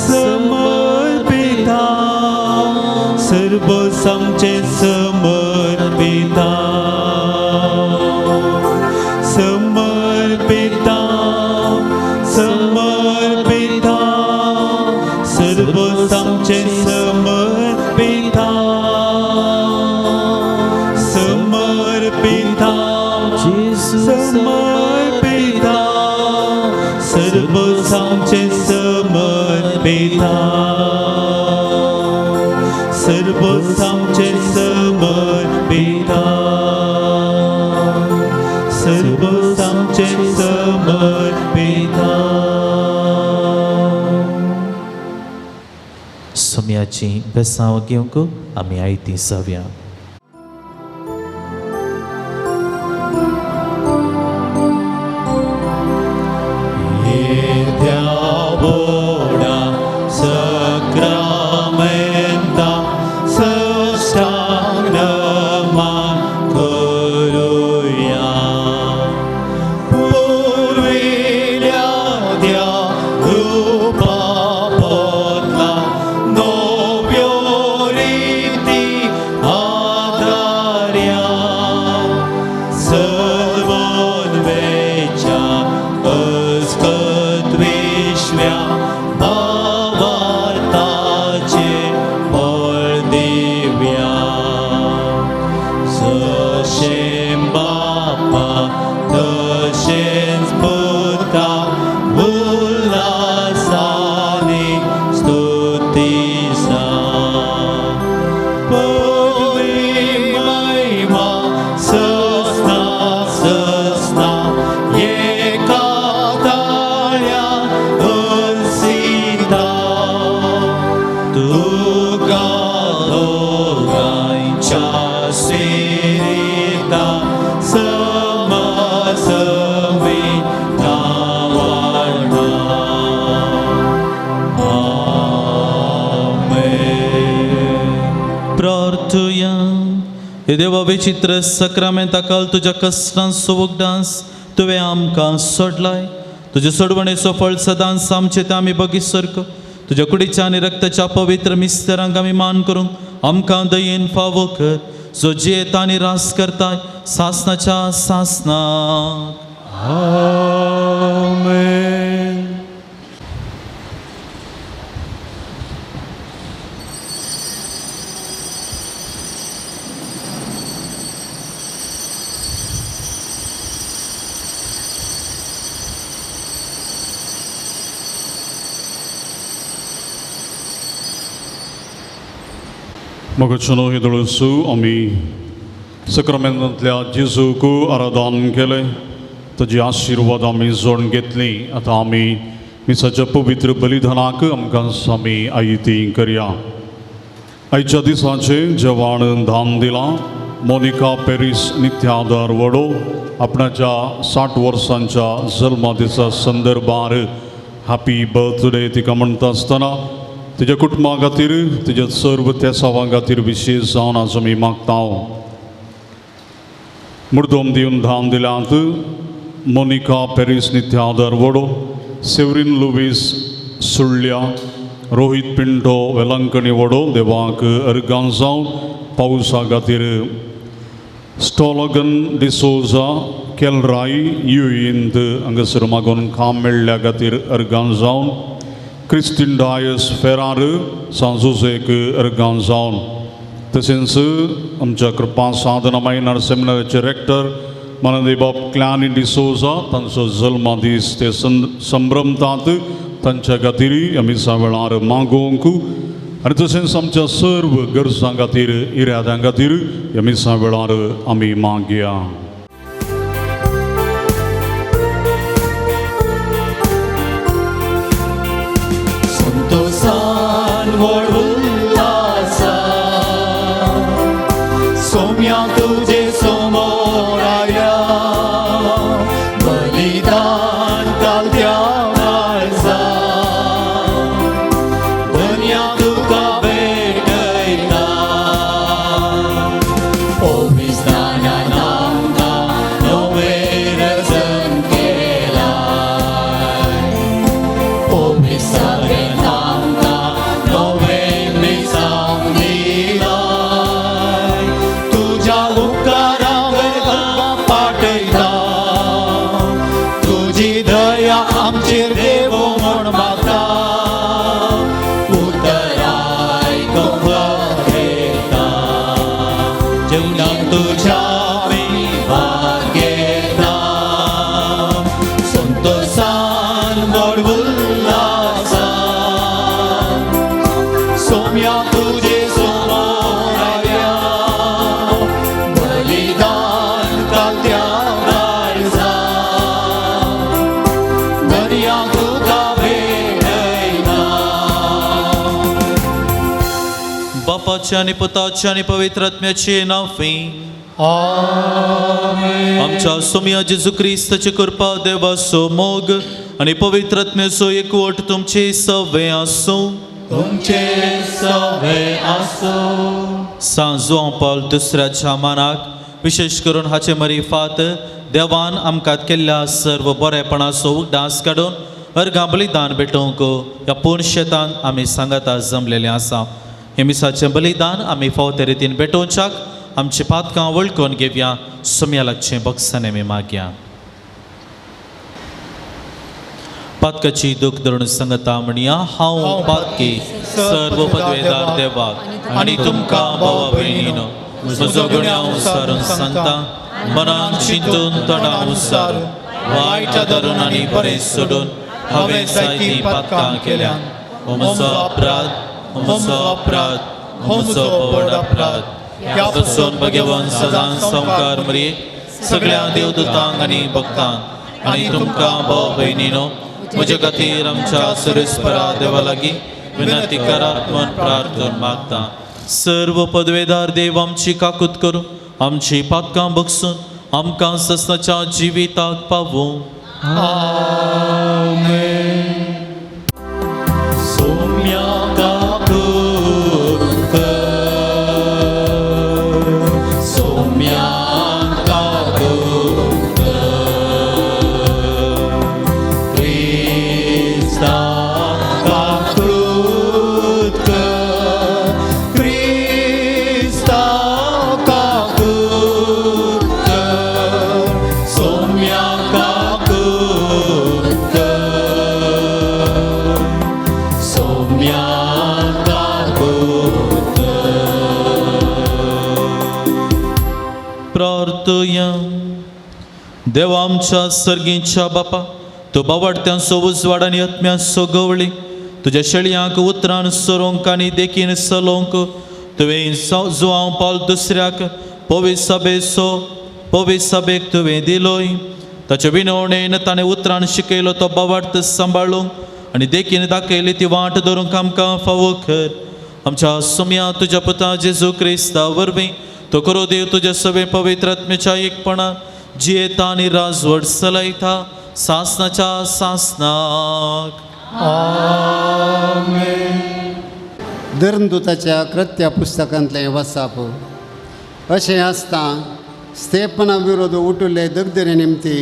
समर्पिता सर्व आमचे समर्पिता आमचे समर्पिता सर्वच आमचे समर्पिता सर्वच आमचे समर्पिता सोम्याची बेसांव घेवंक आमी आयती जावया. प्रार्थुया. हे देवा विचित्र सक्रामेंताकाल तुज्या कश्टांचो वखदांस तुवें आमकां सोडलाय. तुजे सोडवणेचो फळ सदांच आमचे ते आमी बगीसर तुज्या कुडीच्या आनी रक्ताच्या पवित्र मिस्तरांक आमी मान करूंक आमकां दयेन फावो कर. जो जेत आनी रास करताय सासनाच्या सासनाक. आमेन. मगचनो हिदळसू आमी सक्रामेंतांतल्या जेजूक आराधन केलें ताजी आशिर्वाद आमी जोडून घेतली. आतां आमी मिसाच्या पवित्र बलिदानाक आमकां आमी आयती करया. आयच्या दिसाचे जेवण दान दिलां. मोनिका पेरीस नित्यादार वडो आपणाच्या 60 वर्सांच्या जल्मा दिसा संदर्भार हॅपी बर्थडे तिका म्हणटा आसतना तुज्या कुटुंबा खातीर तुज्या सर्व तेसावां खातीर विशेश जावन आज आमी मागता. मुर्दोम दिवन धाम दिल्यांत मोनिका पेरीस नित्यादार वडो, सेवरीन लुवीस सुळ्या, रोहित पिंटो वेलंकणी वडो देवाक अर्गां जावन पावसा खातीर स्टॉलगन डिसोजा केलराई युईंत हांगासर मागून काम मेळ्ळ्या खातीर अर्गां जावन क्रिस्टीन डायस फेरार सांजोजेक अर्गां जावन तशेंच आमच्या कृपा साधना मायनर सेमिनाराचे रेक्टर मनदेबाब क्लॅनी डिसोजा तांचो जल्मा दीस ते संभ्रमतात तांच्या खातीर आमी वेळार मागोवंक आनी तशेंच आमच्या सर्व गरजां खातीर इराद्यां खातीर आमी वेळार आमी मागया. सोम्या तुझे समोर आया बलिदान घालत्या माळसा दुनिया तुका भेटयता ओविस्तानान आमकां नवें रचन केलाय ओविस्तानान आमकां नवें मिसांग दिलाय आमचेर देव म्हण मागता उतराय कंपरेता जेवणाक तुज्या आमी भाग घेता संतोषान व्हड बापाचे आणि पुताचे आणि पवित्र आत्म्याचे नावे आमेन. आमच्या सोम्या जेजू ख्रिस्ताची कृपा देवाचो मोग आणि पवित्र आत्म्याचो एकवट तुमचे सवे आसो. तुमचे सवे आसो. सांत जुआंव पॉल दुसऱ्याच्या मानाक विशेष करून हाचे मरिफात देवान आमकां केल्ल्या सर्व बरेपणाचो उगडास काडून अर्गां बलिदान भेटोवंक ह्या पूर्ण शेतान आमी सांगाता जमलेले आसा. हे मिसाचें बलिदान आमी फावते रितीन भेटोवच्याक आमची पातकां वळखून घेवया. सोम्या लागचें बक्षान आमी मागया. पातकाची दूख धरून सांगता म्हणया हांव पातकी सर्व पदवेदार देवाक आनी तुमकां भावा भयणीनो म्हजो गुन्यांव सारून सांगता. मनान चिंतून तोंडान उसारून वायट धरून आनी बरें सोडून हांवें जायतीं पातकां केल्यान. हो म्हजो अपराध, हो म्हजो अपराध, हो म्हजो व्हड अपराध. ह्या पासून भगवान सदां संवकार मरी सगळ्या देवदूतांक आनी भक्तांक आनी तुमकां भाव भयणीनो म्हजे खातीर आमच्या सुरेस्परा देवा लागीं विनंती करात म्हूण प्रार्थना मागता. सर्व पदवेदार देव आमची काकूत करूं आमची पातकां बगसून आमकां ससनाच्या जिविताक पावूं. सोम्या काकूत सोम्या काकूत क्रिस्ता काकूत क्रिस्ता काकूत सोम्या काकूत सोम्या काकूत. प्रार्थया. देवा आमच्या सर्गीच्या बापा तूं बावडत्यांचो उजवाड आनी आत्म्याचो गवळी तुज्या शेळयांक उतरान सोरोंक आनी देखीन सलोंक तुवें जुआंव पॉल दुसऱ्याक पवित्र सभेक तुवें दिलोय. ताच्या विनवणेन ताणें उतरान शिकयलो तो बावडत सांबाळूंक आनी देखीन दाखयली ती वाट धरूंक आमकां फावो कर. आमच्या सोम्या तुज्या पुता जेजू क्रिस्ता वरवीं तो करो देव तुज्या सवे पवित्र आत्म्याच्या एकपणान जियेता आनी राजवट चलयता सासनाच्या सासनाक. धर्मदूताच्या कृत्या पुस्तकांतलें वचप. अशें आसता स्तेपना विरोध उठिल्ले दगदरे निमती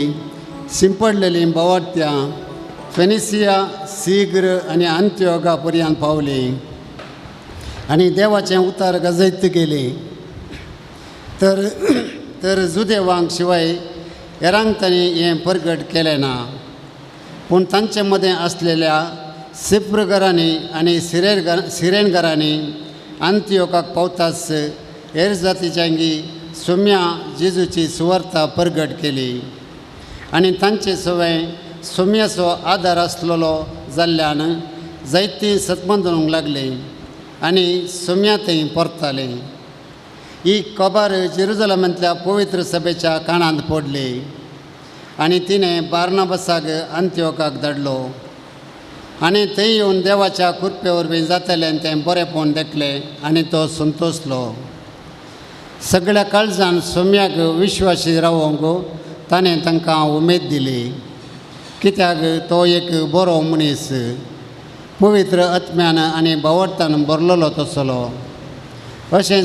शिंपडलेलीं बावडत्यां फेनिसिया सीग्र आनी अंत्योगा पर्यंत पावलीं आनी देवाचें उतार गजयत गेलीं. तर जुदेवांक शिवाय हेरांक तांणी हें परगट केलें ना. पूण तांचे मदें आसलेल्या सिप्रगरांनी आनी सिरेनगरांनी अंत्योकाक पावताच हेर जातीच्यांगी सोम्या जेजूची सुवार्ता परगट केली आनी तांचे सवय सोम्याचो आदार आसलेलो जाल्ल्यान जायतीं सतमंदूंक लागलीं आनी सोम्या थंय परतालीं. ही खबर जेरुजलेमांतल्या पवित्र सभेच्या कानांत पडली आनी तिणें बार्नाबासाक अंत्योकाक धाडलो आनी थंय येवन देवाच्या कृपे वरवीं जातलें तें बरेंपण देखलें आनी तो संतोसलो. सगळ्या काळजान सोम्याक विश्वासी रावोंक ताणें तांकां उमेद दिली कित्याक तो एक बरो मनीस पवित्र आत्म्यान आनी बावडतान भरलेलो तसलो. अशें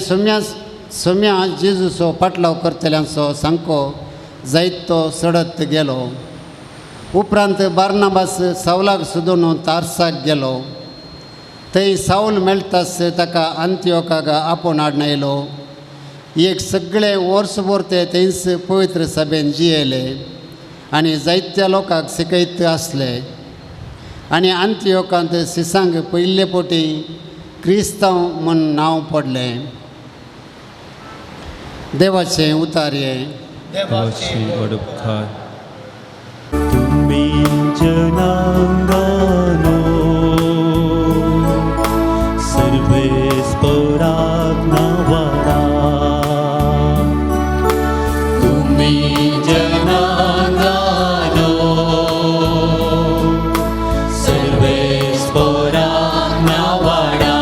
सोम्या जेजूचो पाटलाव करतल्यांचो सांको जायत तो सडत गेलो. उपरांत बार्नाबास सावलाक सोदून तार्साक गेलो. थंय सावल मेळटाच ताका अंत्योकाक आपोवन हाडून आयलो. एक सगळे वर्सभर ते थंयच पवित्र सभेन जियेले आनी जायत्या लोकांक शिकयत आसले आनी अंत्योकांत सिसांक पयले पोटी क्रिस्तांव म्हूण नांव पडलें. देवाचें उतार हें. देवाची वडपकार. तुमी जनांगानो सर्वेस्पराक नावाडा. तुमी जनांगानो सर्वेस्पराक नावाडा.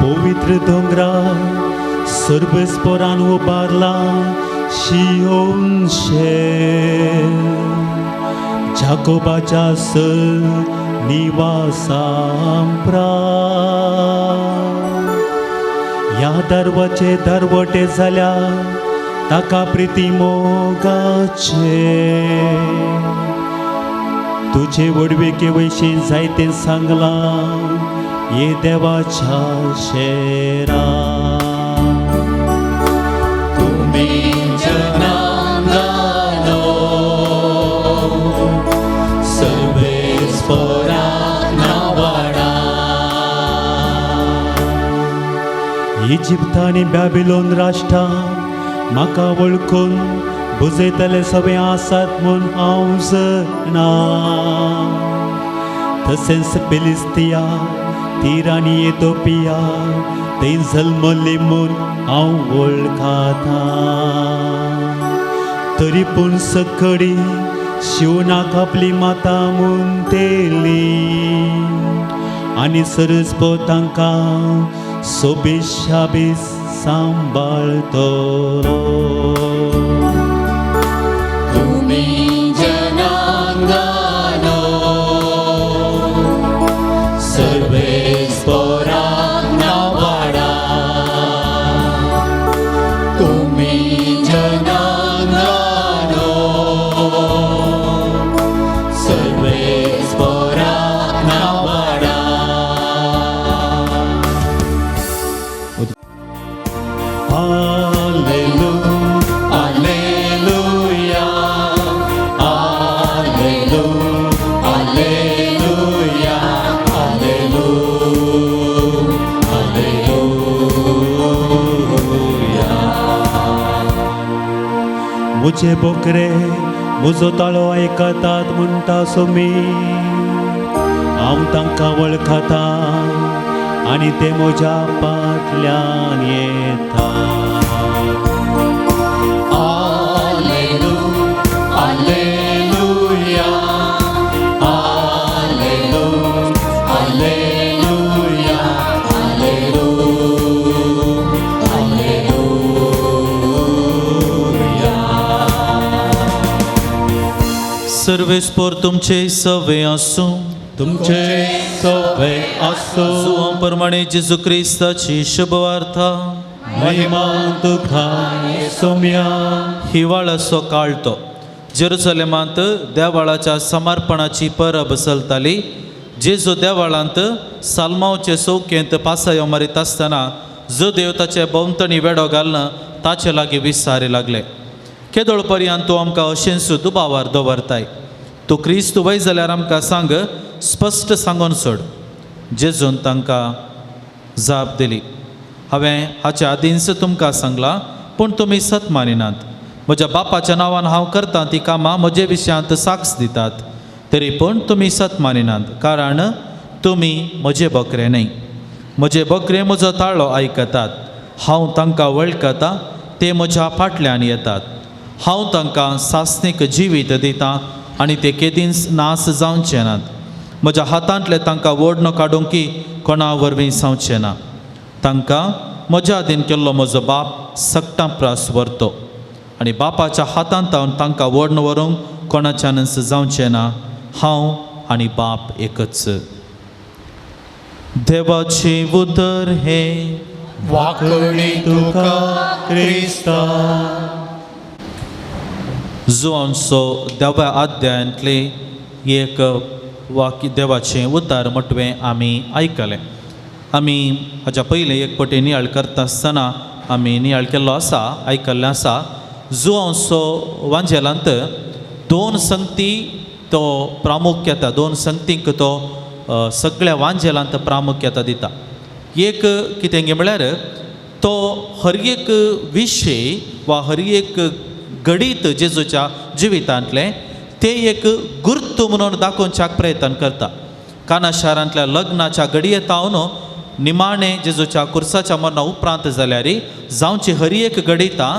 पवित्र दोंगरार सर्वेस्परान उबारला शियोन शेर जाकोबाच्या निवासांप्रा या दरवाचे दरवटे झाल्या ताका प्रिती मोगाचे तुझे वडवेके वैशी जायते सांगला ये देवाच्या शेरा तुम्ही जनांगानो सर्वेस पोरांना वाडा इजिप्त आणि बॅबिलोन राष्ट्रा म्हाका वळखून बुजयतले सगळे आसात म्हूण हांव जाणा तशेंच फिलिस्तिया तीर आनी इथियोपिया थंय जल्मली म्हूण हांव वळखता तरी पूण सकडी शिवनाक आपली माता म्हूण तेली आनी सरस्पो तांकां सोबीत शाबीत सांबाळतलो तुम्ही जनांगानो सर्वेस पोरांना वाडा तुम्ही जनांगानो सर्वेस पोरांना वाडा मुझे बोकरे म्हजो ताळो आयकतात म्हणटा सोमी हांव तांकां वळखता आनी ते म्हज्या फाटल्यान येता सर्वेस्पोर तुमचे सवे आसूं तुमचे सोबे आसो सुवां प्रमाणे जेजू क्रिस्ताची शुभ वार्ता महिमा तुका सोम्या हिवाळाचो काळटो जेरुसलेमांत देवाळाच्या समर्पणाची परब चलताली जेजू देवाळांत साल्मांवचे चौकेंत पासयो मारीत आसतना जो देवताचे भोंवतणी वेडो घालना ताचे लागीं विचारे लागले केदोळ पर्यंत तूं आमकां अशें सुद्दां बावार दवरताय तूं क्रिस्त वय जाल्यार आमकां सांग स्पश्ट सांगून सोड जेजून तांकां जाप दिली हांवें हाचे आदींच तुमकां सांगलां पूण तुमी सत मानिनात म्हज्या बापाच्या नांवान हांव करतां ती कामां म्हजे विशयांत साक्ष दितात तरी पूण तुमी सत मानिनात कारण तुमी म्हजे बकरे न्हय म्हजे बकरे म्हजो ताळो आयकतात हांव तांकां वळखतां ते म्हज्या फाटल्यान येतात हांव तांकां सासणीक जिवीत दितां आनी ते केदींच नास जावचे नात म्हज्या हातांतले तांकां ओडणो काडूंकी कोणा वरवीं सावचे ना तांकां म्हज्या आदीन केल्लो म्हजो बाप सक्टां प्रास व्हरतो आनी बापाच्या हातांत तांकां ओडून व्हरूंक कोणाच्यानच जावचें ना हांव आनी बाप एकच देवाचे उदर हे वाकडी तुका क्रिस्ता जुआंचो 10व्या अध्यायांतले एक वाक्य देवाचें उतार म्हटवें आमी आयकलें आमी हाच्या पयलीं एक पटी नियाळ करता आसतना आमी नियाळ केल्लो आसा आयकल्लें आसा जुआंचो वांजेलांत दोन संगती तो प्रामुख्यता दोन संगतींक तो सगळ्या वांजेलांत प्रामुख्यता दिता एक कितें गे म्हळ्यार तो हर एक विशय वा हर एक गणित जेजूच्या जिवितांतले ते एक गुर्त म्हणून दाखोवच्याक प्रयत्न करता काना शारांतल्या लग्नाच्या घडयेतावन निमाणे जेजूच्या कुर्साच्या मरणा उपरांत जाल्यार जावची हर एक गणितां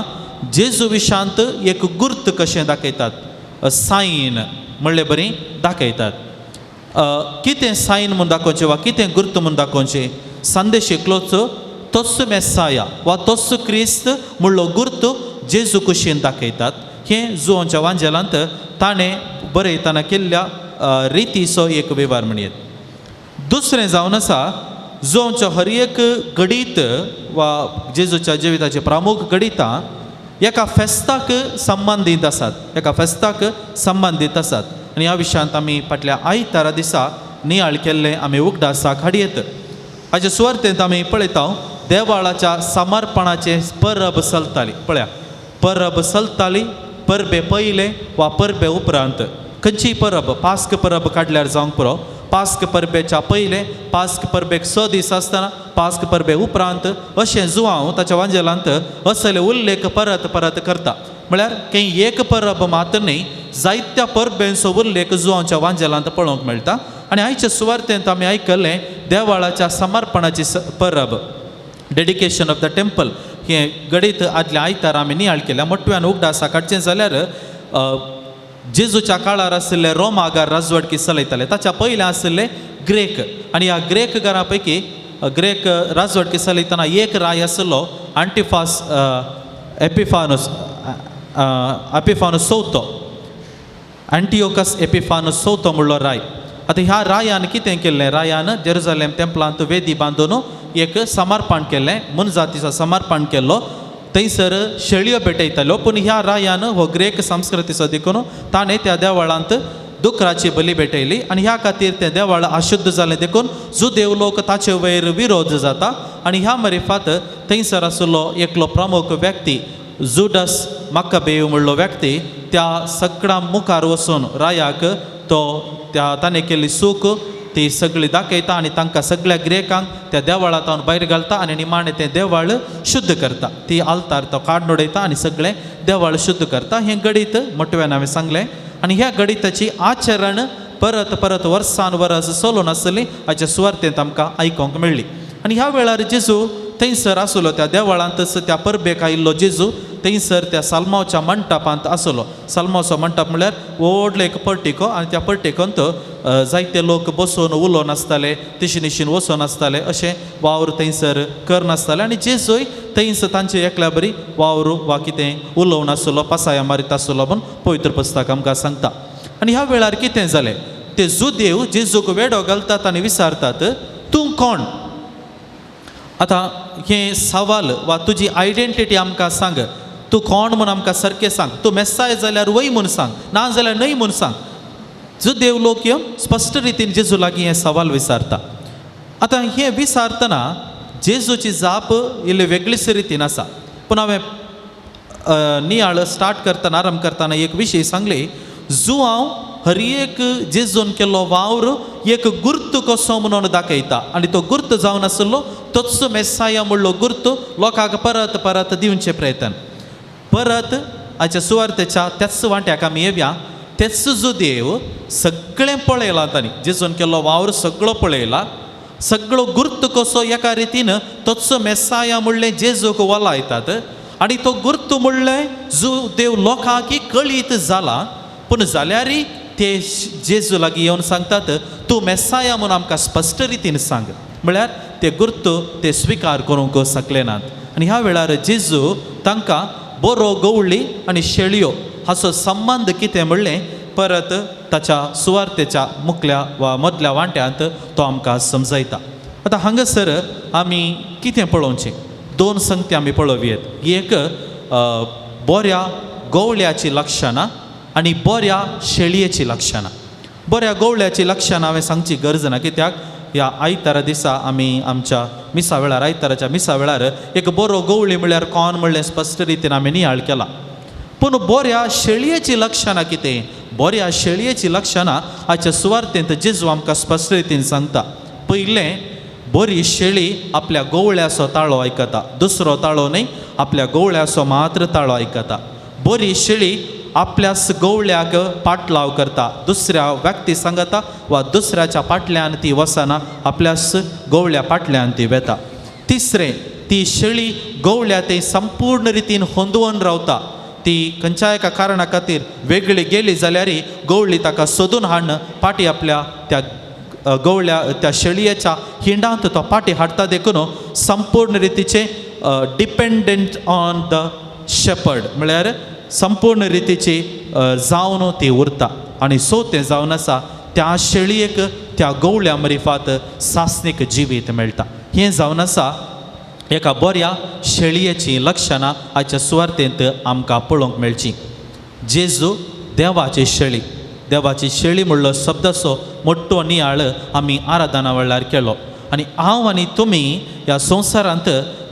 जेजू विशांत एक गुर्त कशें दाखयतात सायन म्हणलें बरी दाखयतात कितें सायन म्हूण दाखोवचें वा कितें गुर्त म्हूण दाखोवचें संदेश एकलोच तोच मेस्साया वा तोच क्रिस्त म्हणलो गुर्त जेजू कुशीन दाखयतात. हें जुवांच्या वांजेलांत ताणें बरयतना केल्ल्या रितीचो एक वेव्हार म्हणयेत. दुसरें जावन आसा जुवांच्या हर एक गडीत वा जेजूच्या जिविताचे प्रमुख गडितां एका फेस्ताक संबंदीत आसात, एका फेस्ताक संबंदीत आसात. आनी ह्या विशयांत आमी फाटल्या आयतारा दिसा नियाळ केल्ले आमी उगडासाक हाडयेत. हाचे सुवातेंत आमी पळयता देवाळाच्या समर्पणाचे परब चलताली. पळया, परब चलताली परबे पयले वा परबे उपरांत. खंयचीय परब, पास्क परब काडल्यार जावंक पुरो. पास्क परबेच्या पयले, पास्क परबेक 6 दीस आसतना, पास्क परबे उपरांत अशें जुवांव ताच्या वांजेलांत असले उल्लेख परत परत करता. म्हळ्यार खंय एक परब मात्र न्ही, जायत्या परबेंचो उल्लेख जुवांच्या वांजेलांत पळोवंक मेळटा. आनी आयच्या सुवातेंत आमी आयकल्लें देवाळाच्या समर्पणाची परब, डेडिकेशन ऑफ द टेम्पल. हें गडीत आदल्या आयतार आमी नियाळ केल्या. मोठ्यान उगडासा काडचें जाल्यार जेजूच्या काळार आशिल्ले रोमागार राजवटकी चलयताले, ताच्या पयले आशिल्ले ग्रेक. आनी ह्या ग्रेक घरा पैकी ग्रेक राजवटकी चलयतना एक राय आशिल्लो आंटिफास एपिफानस चवथो, एंटियोकस एपिफानस चवथो म्हणलो राय. आतां ह्या रायान कितें केल्लें, रायान जेरुसलेम टेंपलांत वेदी बांदून एक समर्पण केल्लें, मन जातीचो समर्पण केल्लो. थंयसर शेळयो भेटयताल्यो. पूण ह्या रायान हो ग्रेक संस्कृतीचो देखून ताणें त्या देवळांत दुकराची बली भेटयली. आनी ह्या खातीर तें देवळ अशुद्ध जालें देखून जुदेव लोक ताचे वयर विरोध जाता. आनी ह्या मरेफात थंयसर आशिल्लो एकलो प्रमुख व्यक्ती जुडस मक्काबेव म्हणलो व्यक्ती त्या सगळ्या मुखार वचून रायाक तो ताणें केल्ली चूक ती सगळी दाखयता आनी तांकां सगळ्या ग्रेकांक त्या देवळांत भायर घालता आनी निमाणें तें देवळ शुद्ध करता. ती आल्तार तो काडून उडयता आनी सगळें देवळ शुद्ध करता. हें गडीत मोठव्यान हांवें सांगलें. आनी ह्या गडिताची आचरण परत परत वर्सान वर्स चलून आसली हाच्या सुवातेंत आमकां आयकोंक मेळ्ळी. आनी ह्या वेळार जेजू थंयसर आसलो त्या देवळांत, त्या परबेक आयिल्लो जेजू थंयसर त्या साल्मावच्या मंटपांत आसलो. साल्मावचो मंटप म्हळ्यार व्हडलो एक पर्टिको आनी त्या पर्टिकोंत जायते लोक बसून उलोवन आसताले, दिशेनिशीन वचून आसताले, अशें वावर थंयसर करनासताले. आनी जेजूय थंयसर तांचे एकल्या बरी वावर वा कितें उलोवन आसलो, पासाया मारीत आसलो म्हूण पवित्र पुस्तक आमकां सांगता. आनी ह्या वेळार कितें जालें, ते जुदेव जेजूक वेडो घालतात आनी विचारतात, तूं कोण? आतां हें सवाल वा तुजी आयडेंटिटी आमकां सांग. तूं कोण म्हूण आमकां सारकें सांग. तूं मेस्साय जाल्यार वय म्हूण सांग, ना जाल्यार न्हय म्हूण सांग. जुदेव लोक स्पश्ट रितीन जेजू लागीं हें सवाल विचारता. आतां हें विचारतना जेजूची जाप इल्ली वेगळीच रितीन आसा. पूण हांवें नियाळ स्टार्ट करतना आरंभ करतना एक विशय सांगली. जुवांव हर एक जेजून केल्लो वावर एक गुर्त कसो म्हणून दाखयता आनी तो गुर्त जावन आसलो तोच मेस्साया म्हणलो गुर्त लोकांक परत परत दिवचे प्रयत्न. परत हाच्या सुवातेच्या त्याच वांट्याक आमी येवया. तेच जुदेव सगळें पळयलां तांणी, जेजून केल्लो वावर सगळो पळयला, सगळो गुर्त कसो एका रितीन तोच मेस्साया म्हणलें जेजूक वलायतात. आनी तो गुर्त म्हणलें जुदेव लोकांक कळीत जाला. पूण जाल्यारय ते जेजू लागीं येवन सांगतात, तूं मेस्साया म्हणून आमकां स्पश्ट रितीन सांग. म्हळ्यार ते गुर्त ते स्विकार करूंक शकले नात. आनी ह्या वेळार जेजू तांकां बरो गवळी आनी शेळयो हाचो संबंध कितें म्हणलें परत ताच्या सुवातेच्या मुखल्या वा मदल्या वांट्यांत तो आमकां समजयता. आतां हांगासर आमी कितें पळोवचें, 2 संगती आमी पळोवयेत. एक बऱ्या गवळ्याची लक्षणां आनी बऱ्या शेळयेची लक्षणां. बऱ्या गवळ्याची लक्षणां हांवें सांगची गरज ना, कित्याक ह्या आयतारा दिसा आमी आमच्या मिसा वेळार, आयताराच्या मिसा वेळार एक बरो गवळी म्हळ्यार कोण म्हणलें स्पश्ट रितीन आमी नियाळ केला. पूण बऱ्या शेळयेची लक्षणां कितें? बऱ्या शेळयेची लक्षणां हाच्या सुवातेंत जेजू आमकां स्पश्ट रितीन सांगता. पयलें, बरी शेळी आपल्या गवळ्याचो ताळो आयकता. दुसरो ताळो न्हय, आपल्या गवळ्याचो मात्र ताळो आयकता. बरी शेळी आपल्याच गवळ्याक पाटलाव करता. दुसऱ्या व्यक्ती सांगता वा दुसऱ्याच्या पाटल्यान ती वसना, आपल्याच गवळ्या पाटल्यान ती वेता. तिसरें, ती शेळी गवळ्या ते संपूर्ण रितीन होंदवून रावता. ती खंयच्याय एका कारणा खातीर वेगळी गेली जाल्यारय गवळी ताका सोदून हाडन पाटी आपल्या त्या गवळ्या त्या शेळयेच्या हिंडांत तो पाटी हाडटा देखून संपूर्ण रितीचे डिपेंडंट ऑन द शेपर्ड म्हळ्यार संपूर्ण रितीची जावन ती उरता आनी सो तें जावन आसा त्या शेळयेक त्या गवळ्या मरिफात सासणीक जिवीत मेळटा हें जावन आसा एका बऱ्या शेळयेची लक्षणां आयच्या सुवार्तेंत आमकां पळोवंक मेळची. जेजू देवाची शेळी म्हणलो शब्द असो मोठो नियाळ आमी आराधना वेळार केलो आनी हांव आनी तुमी ह्या संवसारांत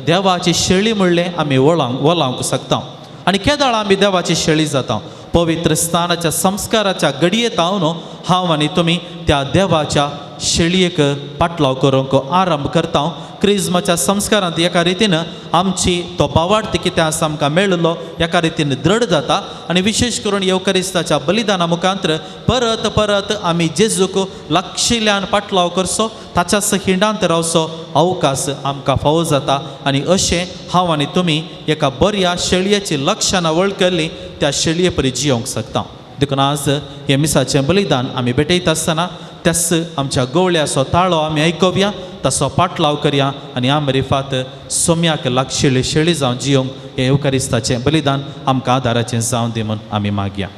देवाची शेळी म्हणलें आमी वळावंक शकता आनी केदाळ आमी देवाची शेळी जाता. पवित्र स्थानाच्या संस्काराच्या घडयेंत न्हू हांव आनी तुमी त्या देवाच्या शेळयेक पाटलाव करूंक आरंभ करता. क्रिस्माच्या संस्कारांत एका रितीन आमची तो भावार्थ कितें आसा आमकां मेळिल्लो एका रितीन दृढ जाता आनी विशेश करून येवकारिस्ताच्या बलिदाना मुखांतर परत परत आमी जेजूक लागशिल्ल्यान पाटलाव करचो ताच्याच हिंडांत रावचो अवकाश आमकां फावो जाता आनी अशें हांव आनी तुमी एका बऱ्या शेळयेची लक्षणां वळखली त्या शेळये परी जियोंक शकता. देखून आज हे मिसाचें बलिदान आमी भेटयता आसतना त्यास आमच्या गवळ्याचो ताळो आमी आयकोवया तसो पाटलाव करया आनी आमी रिफात सोम्याक लागशिल्ली शेळी जावन जियोंक हे येवकारिस्ताचें बलिदान आमकां आदाराचें जावन दी म्हूण आमी मागया.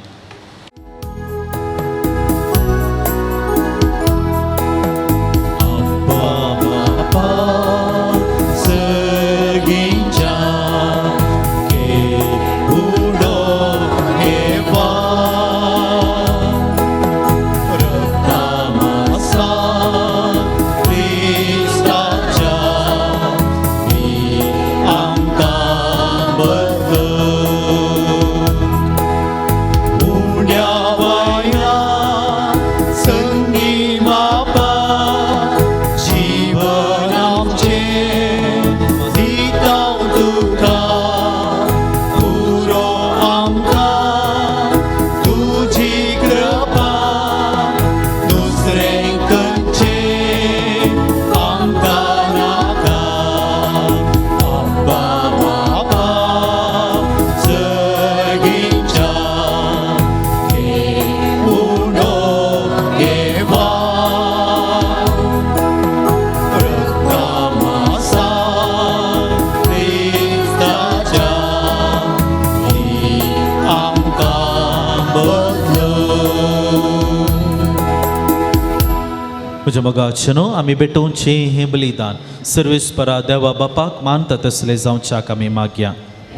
म्हज्या मोगाचेनो आमी भेटोवचें हें बलिदान सर्वेस्परा देवा बापाक मानता तसलें जावच्याक आमी मागया.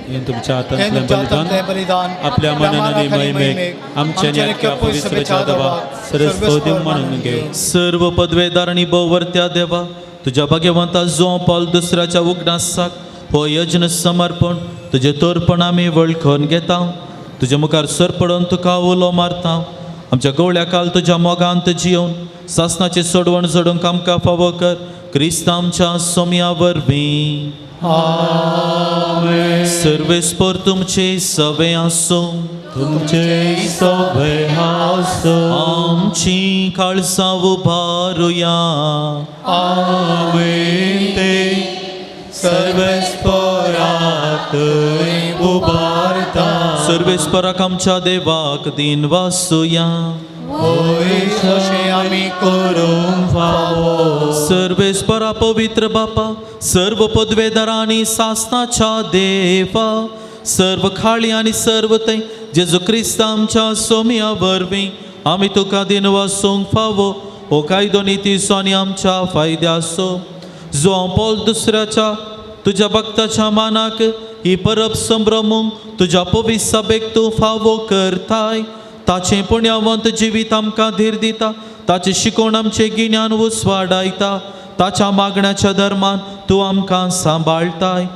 हें तुमच्या हातांतलें बलिदान आपल्या मनान आनी महिमेक आमचे नेक्या पवित्र जादवा सरस्वती म्हणून घेव. सर्व पदवेदार आनी भोववर्त्या देवा तुज्या भाग्यवंता जो पॉल दुसऱ्याच्या उगडासाक हो यज्ञ समर्पण तुजें तोरपण आमी वळखून घेता. तुज्या मुखार सरपडून तुका उलो मारता. आमच्या गवळ्या काल तुज्या मोगांत जियोवन सासणाची सोडवण जोडूंक आमकां फावो कर. क्रिस्त आमच्या सोम्या वरवीं सर्वेस्पर तुमचे सवे आसूं. तुमचे सवे आसूं. आमची काळजां उबारुया. आमीन. ते सर्वेस्परात उबारता. सर्वेस्पराक आमच्या देवाक दिन वासुया. अशें आमी करूंक फावो. सर्वेस्परा पवित्र बापा सर्व पदवेदारा आनी सासणाच्या देवा सर्व खाळी आनी सर्व ते जेजू क्रिस्त आमच्या सोम्या वरवीं आमी तुका दिन वासूंक फावो. हो कायदो नितीचो आनी आमच्या फायद्याचो जो हांव पॉल दुसऱ्याच्या तुज्या भक्ताच्या मानाक ही परब संभ्रमूंक तुज्या पवित्र सभेक तूं फावो करताय. ताचें पुण्यवंत जिवीत आमकां धीर दिता. ताचें शिकोवण आमचें गिन्यान उसवाडायता. ताच्या मागण्याच्या धर्मान तूं आमकां सांबाळताय.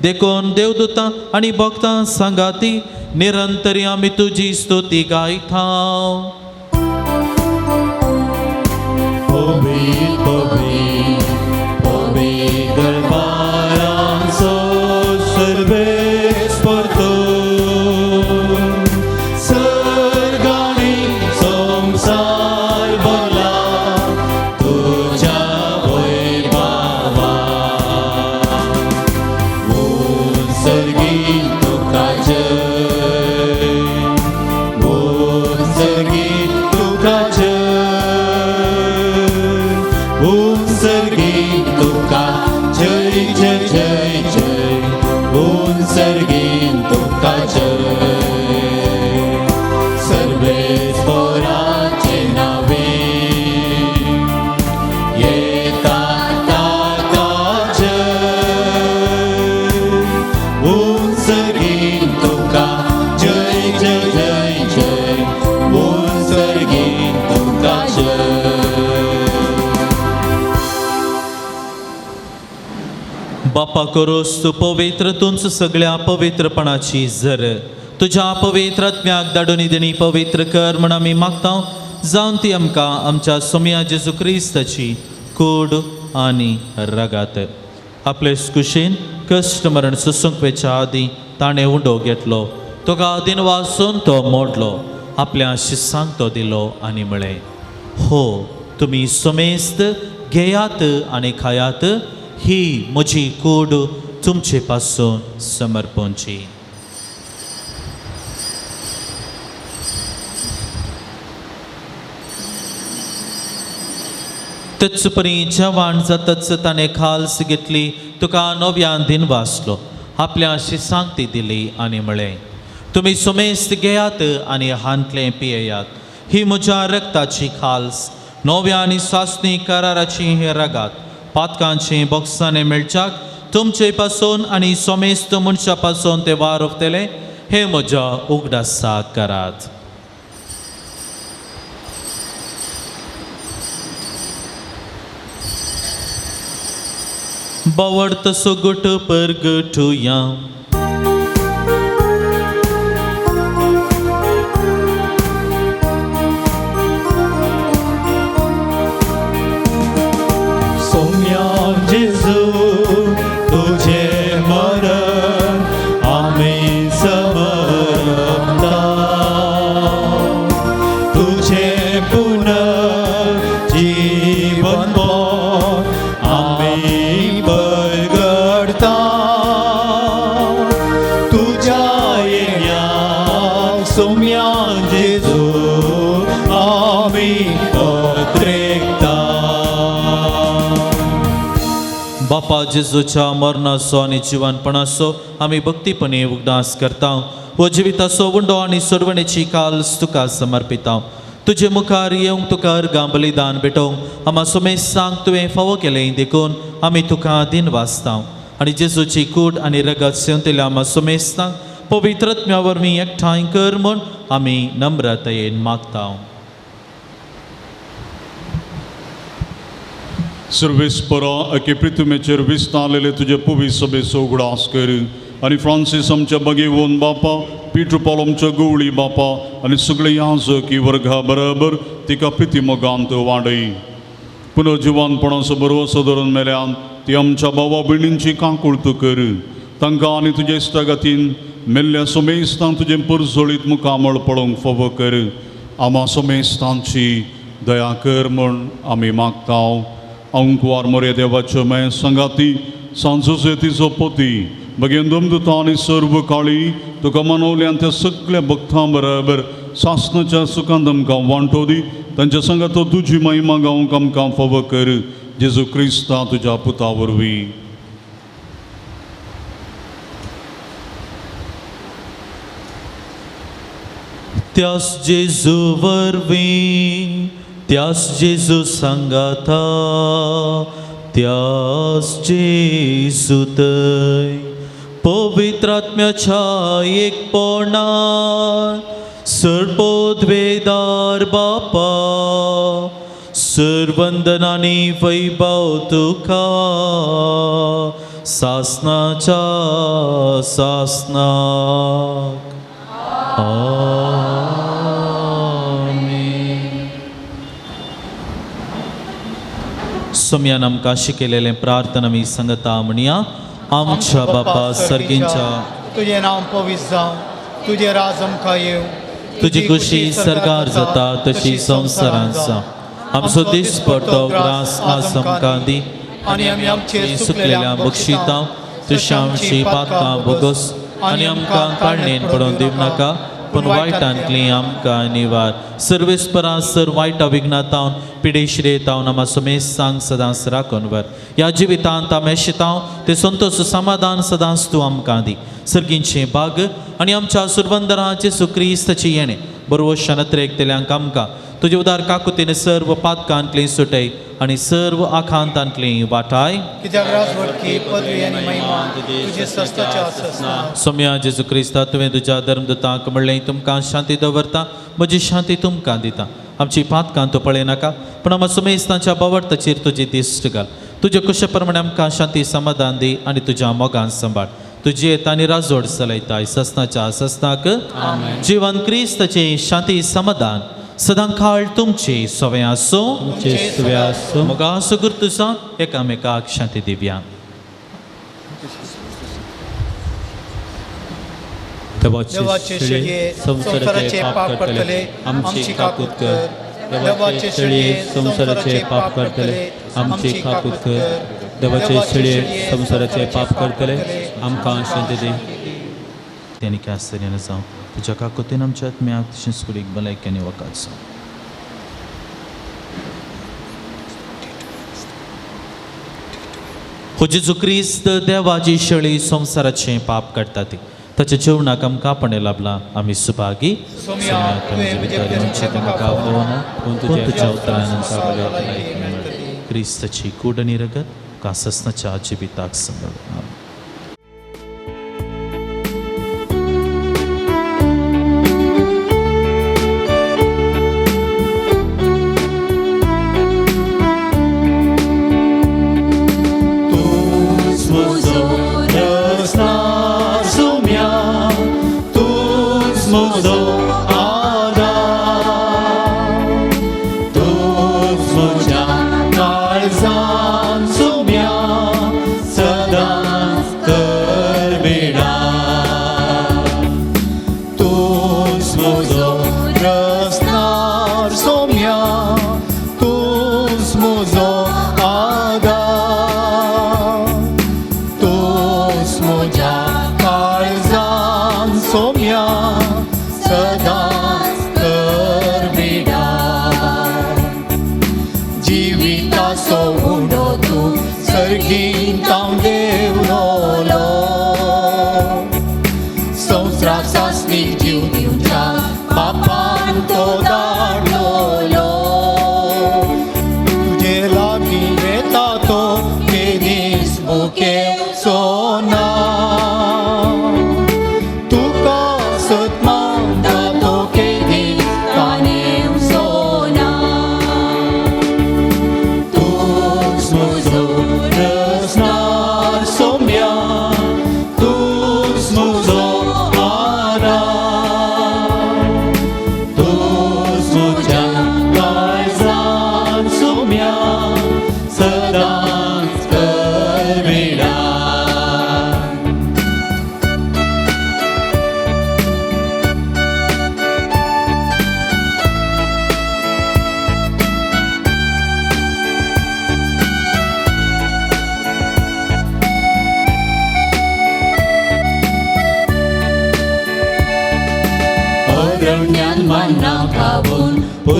देखून देवदूतां आनी भक्तां सांगाती निरंतरी आमी तुजी स्तुती गायता. बापा करोस तू पवित्र तुंच सगळ्या पवित्रपणाची झर तुझ्या पवित्र आत्म्याक धाडून दिनी पवित्र कर म्हण आमी मागता जावन ती आमकां आमच्या सोम्या जेजू क्रिस्ताची कूड आनी रगात आपले कुशीन कश्ट मरण सुसूंक वेच्या आदी ताणें उंडो घेतलो तुका दिन वासून तो मोडलो आपल्या शिस्सांक तो दिलो आनी म्हळें हो तुमी सोमेस्त घेयात आनी खायात ही म्हजी कूड तुमचे पासून समर्पणची. तेच परी जेवण जातच ताणें खाल्स घेतली तुका नव्यान दिन वाचलो आपल्या शिसांक ती दिली आनी म्हळें तुमी सोमेस्त घेयात आनी हांतलें पियेयात ही म्हज्या रक्ताची खाल्स नव्या आनी सासणी कराराची हे रगात पातकांची बॉक्सांनी मेळच्याक तुमचे पासून आनी सोमेस्त मनशा पासून ते वारवतले हे म्हज्या उगडासा करात. बावड तसो गोट परगटुया सोम्या जेजू तुझे मरण आम्ही समर्पता तुझे पुनर्जीवन आम्ही परगडता तुझ्या येण्याक सोम्या जेजू आम्ही अत्रेकता. बापा जेजूच्या मरणाचो आनी जिवनपणाचो आमी भक्तीपणे उगडास करता वो जिविताचो उंडो आनी सोडवणेची काल्स तुका समर्पिता तुजे मुखार येवंक तुका अर्गां बलिदान भेटोवंक आमा सोमेसांक तुवें फावो केलें देखून आमी तुका दिन वाचता आनी जेजूची कूड आनी रगत सेवतल्या आमा सोमेसांक पवित्रत्म्या वरवीं एकठांय कर म्हूण आमी नम्रतायेन मागता. सर्वेस्परा एके प्रितुमेचेर विस्तारलेले तुजे पुवी सभेचो उगडास कर आनी फ्रांसीस आमच्या बगेवोन बापा पीटर पॉल आमच्या गवळी बापा आनी सगळे याजकी वर्गा बरोबर तिका प्रितिमोगांत वाडय पुनर्जिवानपणाचो बरो सदरून मेल्यान ती आमच्या भावा भयणींची काकुळत कर तांकां आनी तुजे इश्टागतीन मेल्ल्या सोमेस्तांक तुजें परजोळीत मुखामळ पळोवंक फावो कर आमा सोमेस्तांची दया कर म्हूण आमी मागता. अंकुवार मोरे देवाच्यो माय संगाती सांजोचे तिचो पोती बगेन दोमदुता आनी सर्व काळी तुका मनवल्यान त्या सगळ्या भक्तां बरोबर सासणाच्या सुखांत आमकां वांटो दी तांच्या संगात तुजी महिमा गावंक आमकां फावो कर जेजू क्रिस्ता तुज्या पुता वरवीं. त्यास जेजू वरवीं त्यास जेजू सांगाता त्यास जेजू थंय पवित्र आत्म्याच्या एकपणान सर्पोद्वेदार बापा सर्वंदनानी वैभव तुका सासनाच्या सासनाक सोम्यान आमकां शिकयलेलें प्रार्थना मी सांगता म्हणया आमच्या बापा सर्गींच्या तुझे नाम पवित्र जावं तुझे राज आमकां येवं तुजी खुशी सरकार जाता तशी संवसारांत जावं आमचो दीस पडतो ग्रास आज आमकां दी आनी आमी आमचेर सुकलेल्या बक्षिता तशी आमची पातकां बोगस आनी आमकां काडणेन पडोवन दिवं नाका पूण वायटांतली आमकां निवार सर्वेस्परा सर वायटा विघ्नातावन पिडेशिरेतावन आमा सोमेसांक सदांच राखून वर ह्या जिवितांत आमी शितांव ते संतोष समाधान सदांच तूं आमकां दी सर्गींचे बाग आनी आमच्या सुरबंदराचे सुक्रिस्ताची येणे बरोबर शनत्रेक तेल्यांक आमकां तुजे उदार काकुतीन सर्व पातकांतली सुटय आनी सर्व आखांतांतली वाटाय कित्याक राजवडकी पदवी आनी महिमा तुजे सस्ताच्या आसना. सोम्या जेजू क्रिस्ता तुवें तुज्या धर्मदूतांक म्हणलें तुमकां शांती दवरता म्हजी शांती तुमकां दिता आमची पातकां तूं पळय नाका पूण आमच्या सोमेस्तांच्या बावडताचेर तुजी दिश्ट घाल तुझ्या कुशप्रमाणे आमकां शांती समाधान दी आनी तुज्या मोगान सांबाळ तुजी येता आनी राजवड चलयताय ससनाच्या ससनाक जिवन क्रिस्ताचे शांती समाधान सदां काळ तुमची सवय आसो तुमचे सुवे आसूं मोगा सुगुर्तुसा एकामेकाक शांती दिव्या देवाचे शेळये संसाराचे पाप करतले आमची काकूत कर देवाचे शेळये संसाराचे पाप करतले आमची काकूत कर देवाचे शेळये संसाराचे पाप करतले आमकां शांती दी त्यांनी काय आश्चर्यानं जावं तुझ्या काकुतीन आमच्या आत्म्याक शिंसकुडीक भलायकेने वकात जावं हो जेजू क्रिस्त देवाची शेळी संसाराचे पाप करता ती ताच्या जेवणाक आमकां आपणे लाभला आमी सुभागी तुझ्या उतरानंद क्रिस्ताची कूड आनी रगत काससनाच्या जिविताक संबळ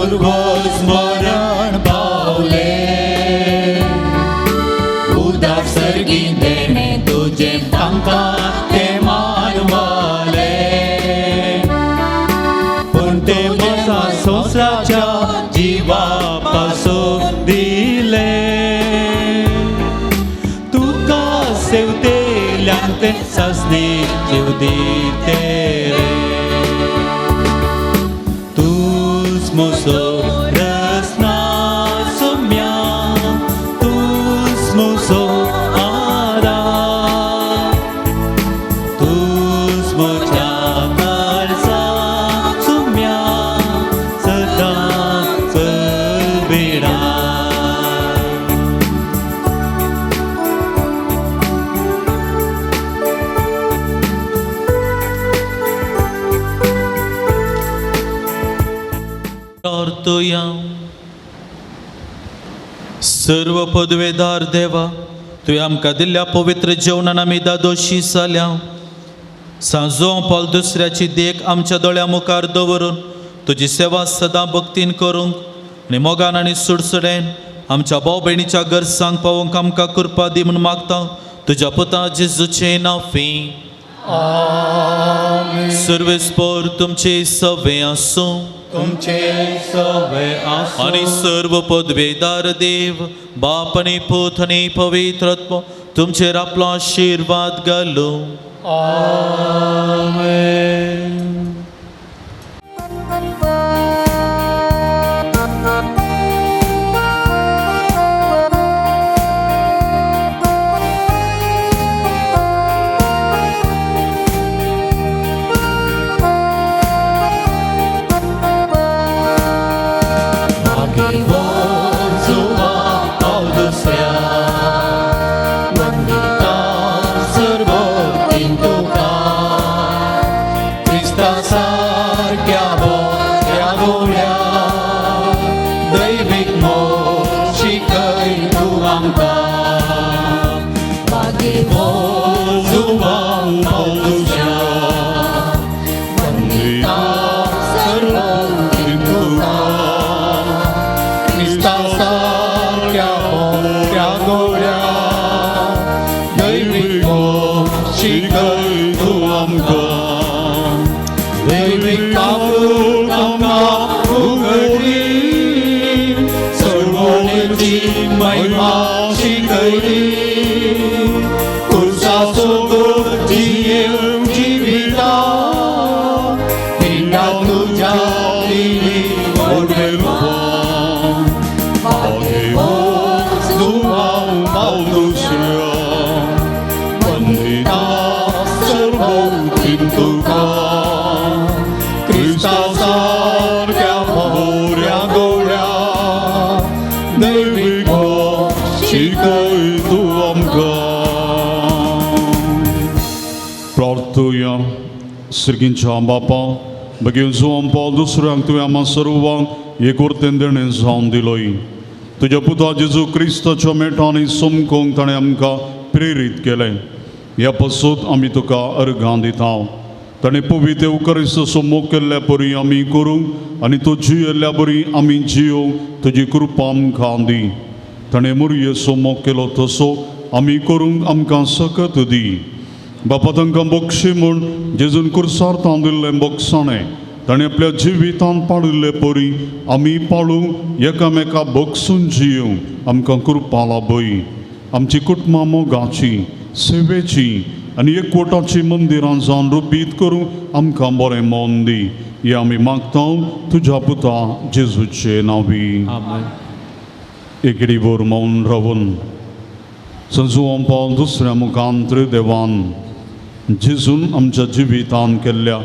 पूर्वस्मरण पावले उदार सर्गी देणे तुझे तांकां ते मानवाले पण ते मसा संसाराच्या जिवा पासून दिले तुका सेवतेल्यान ते सासनी जीव दिते रे Mozo resna sumya tus mozo ara tus moja kalsa sumya sada berbeda प्रार्थया सर्व पदवेदार देवा तुवें आमकां दिल्ल्या पवित्र जेवणान आमी दादोशी जाल्या सांजो पावल दुसऱ्याची देख आमच्या दोळ्या मुखार दवरून तुजी सेवा सदां भक्तीन करूंक आनी मोगान आनी सुडसुडेन आमच्या भाव भयणीच्या गरजांक पावोवंक आमकां कृपा दी म्हूण मागता तुज्या पुता जेजूचें नांव सर्वेस्पर तुमचे सवे आसूं तुमचे सवे आसूं आणि सर्व पदवेदार देव बाप आणि पुत आणि पवित्र आत्मा तुमचेर आपलो आशीर्वाद घालो आमेन शिकय तूं आमकां दैवीक काकूट आमकां उगडी सर्वोन्नती महिमा शिकयली खुर्सा सोगोर जियेव जिविता पिंडा तुझ्या दिली व्हडले रूपां भागेवून दुआव पावलुसऱ्या वंदिता सर्वोत्तीम तुका क्रिस्ता सारक्या भोवऱ्या गवळ्या दैवीक शिकय तूं आमकां प्रार्थुया सर्गींच्या बापा बेगीन जुवान पावल दुसऱ्यांक तुवें आम्हा सर्वांक एक वर्तेन देणें जावन दिलोय तुज्या पुता जेजू क्रिस्ताच्या मेटांनी समकोंक ताणें आमकां प्रेरीत केलें ह्या पासून आमी तुका अर्गां दिता ताणें पवित्र उकरिस्त समोग केल्ल्या परी आमी करूंक आनी तूं जियेल्ल्या बरी आमी जियोंक तुजी कृपा आमकां दी ताणें मुरये समोग केलो तसो आमी करूंक आमकां सकत दी बापा तांकां बक्षी म्हूण जेजून कुर्सार तांदिल्लें बक्षाणें ताणें आपल्या जिवितांत पाळिल्ले परी आमी पाळूंक एकामेका बक्षून जियोंक आमकां कृपा लाभय आमची कुटुंबां मोगाची सेवेची आनी एकवटाची मंदिरां जावन रुपीत करूंक आमकां बरें मोन दी हें आमी मागता तुज्या पुता जेजूचे नांवी एक घडीभर मौन रावन संजुवान पावल दुसऱ्या मुखांत्र देवान जेजून आमच्या जिवितांत केल्ल्या